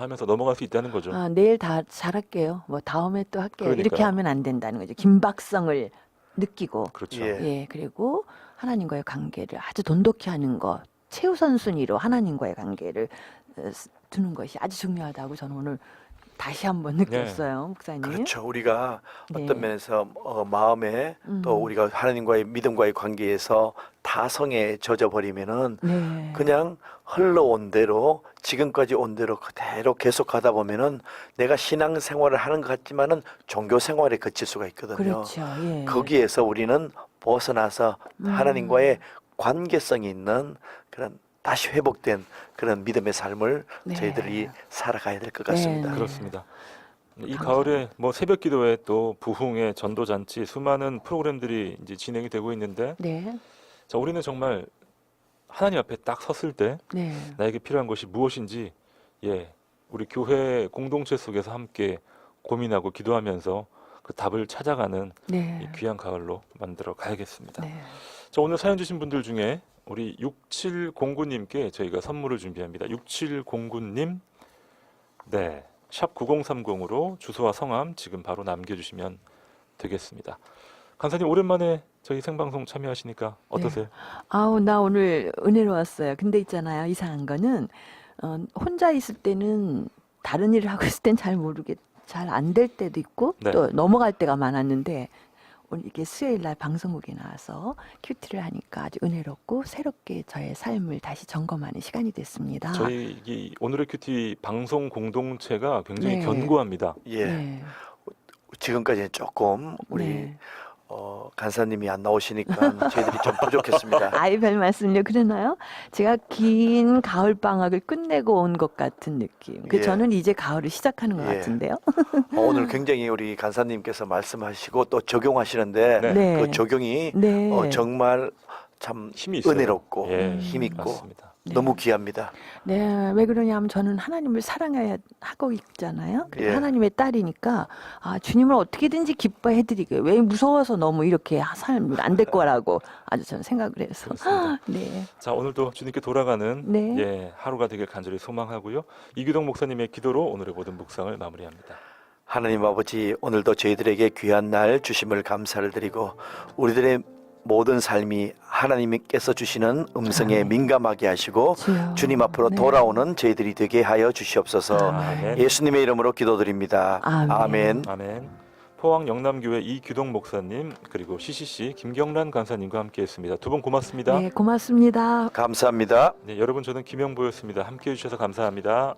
Speaker 1: 하면서 넘어갈 수 있다는 거죠.
Speaker 2: 내일 다 잘할게요. 뭐 다음에 또 할게요. 이렇게
Speaker 1: 그러니까요.
Speaker 2: 하면 안 된다는 거죠. 긴박성을 느끼고
Speaker 1: 그렇죠.
Speaker 3: 예.
Speaker 2: 예, 그리고 하나님과의 관계를 아주 돈독히 하는 것, 최우선 순위로 하나님과의 관계를 두는 것이 아주 중요하다고 저는 오늘 다시 한번 느꼈어요, 목사님.
Speaker 3: 그렇죠. 우리가
Speaker 2: 네.
Speaker 3: 어떤 면에서 마음에 또 우리가 하나님과의 믿음과의 관계에서 타성에 젖어 버리면은
Speaker 2: 네.
Speaker 3: 그냥 흘러온 대로 지금까지 온 대로 그대로 계속 가다 보면은 내가 신앙 생활을 하는 것 같지만은 종교 생활에 그칠 수가 있거든요.
Speaker 2: 그렇죠. 예.
Speaker 3: 거기에서 우리는 벗어나서 하나님과의 관계성이 있는 그런 다시 회복된 그런 믿음의 삶을
Speaker 2: 네.
Speaker 3: 저희들이 살아가야 될 것
Speaker 2: 네,
Speaker 3: 같습니다.
Speaker 2: 네.
Speaker 1: 그렇습니다. 이
Speaker 2: 감사합니다.
Speaker 1: 가을에 뭐 새벽 기도회 또 부흥회 전도 잔치 수많은 프로그램들이 이제 진행이 되고 있는데
Speaker 2: 네.
Speaker 1: 자 우리는 정말 하나님 앞에 딱 섰을 때
Speaker 2: 네.
Speaker 1: 나에게 필요한 것이 무엇인지 우리 교회 공동체 속에서 함께 고민하고 기도하면서 그 답을 찾아가는
Speaker 2: 네.
Speaker 1: 이 귀한 가을로 만들어 가야겠습니다.
Speaker 2: 네.
Speaker 1: 자 오늘 사연 주신 분들 중에 우리 6709님께 저희가 선물을 준비합니다. 6709님 네, 샵 9030으로 주소와 성함 지금 바로 남겨주시면 되겠습니다. 간사님 오랜만에 저희 생방송 참여하시니까 어떠세요?
Speaker 2: 아우, 나 오늘 은혜로웠어요. 근데 있잖아요. 이상한 거는 혼자 있을 때는 다른 일을 하고 있을 땐 잘 안 될 때도 있고
Speaker 1: 네.
Speaker 2: 또 넘어갈 때가 많았는데 오늘 이게 수요일 날 방송국에 나와서 큐티를 하니까 아주 은혜롭고 새롭게 저의 삶을 다시 점검하는 시간이 됐습니다.
Speaker 1: 저희 이 오늘의 큐티 방송 공동체가 굉장히
Speaker 2: 네.
Speaker 1: 견고합니다.
Speaker 3: 예.
Speaker 2: 네.
Speaker 3: 지금까지는 조금 우리
Speaker 2: 네.
Speaker 3: 간사님이 안 나오시니까 저희들이 좀 부족했습니다.
Speaker 2: 아이, 별 말씀요. 그러나요? 제가 긴 가을 방학을 끝내고 온 것 같은 느낌.
Speaker 3: 예.
Speaker 2: 저는 이제 가을을 시작하는 것
Speaker 3: 예.
Speaker 2: 같은데요.
Speaker 3: 오늘 굉장히 우리 간사님께서 말씀하시고 또 적용하시는데
Speaker 1: 네.
Speaker 2: 네.
Speaker 3: 그 적용이
Speaker 2: 네.
Speaker 3: 정말 참
Speaker 1: 힘이 있어요.
Speaker 3: 은혜롭고
Speaker 1: 예,
Speaker 3: 힘있고
Speaker 1: 맞습니다.
Speaker 2: 네.
Speaker 3: 너무 귀합니다.
Speaker 2: 네, 왜 그러냐면 저는 하나님을 사랑해야 하고 있잖아요. 그리고
Speaker 3: 예.
Speaker 2: 하나님의 딸이니까 주님을 어떻게든지 기뻐해드리게 왜 무서워서 너무 이렇게 살면 안 될 거라고 아주 저는 생각을 해서
Speaker 1: 그렇습니다.
Speaker 2: 네,
Speaker 1: 자 오늘도 주님께 돌아가는
Speaker 2: 네.
Speaker 1: 하루가 되길 간절히 소망하고요. 이규동 목사님의 기도로 오늘의 모든 묵상을 마무리합니다.
Speaker 3: 하나님 아버지 오늘도 저희들에게 귀한 날 주심을 감사를 드리고 우리들의 모든 삶이 하나님께서 주시는 음성에
Speaker 2: 아멘.
Speaker 3: 민감하게 하시고
Speaker 2: 주여.
Speaker 3: 주님 앞으로
Speaker 2: 네.
Speaker 3: 돌아오는 저희들이 되게 하여 주시옵소서.
Speaker 1: 아멘.
Speaker 3: 예수님의 이름으로 기도드립니다.
Speaker 2: 아멘.
Speaker 3: 아멘.
Speaker 1: 아멘. 포항 영남교회 이규동 목사님 그리고 CCC 김경란 간사님과 함께했습니다. 두 분 고맙습니다.
Speaker 2: 네, 고맙습니다.
Speaker 3: 감사합니다.
Speaker 1: 네, 여러분 저는 김영보였습니다. 함께해 주셔서 감사합니다.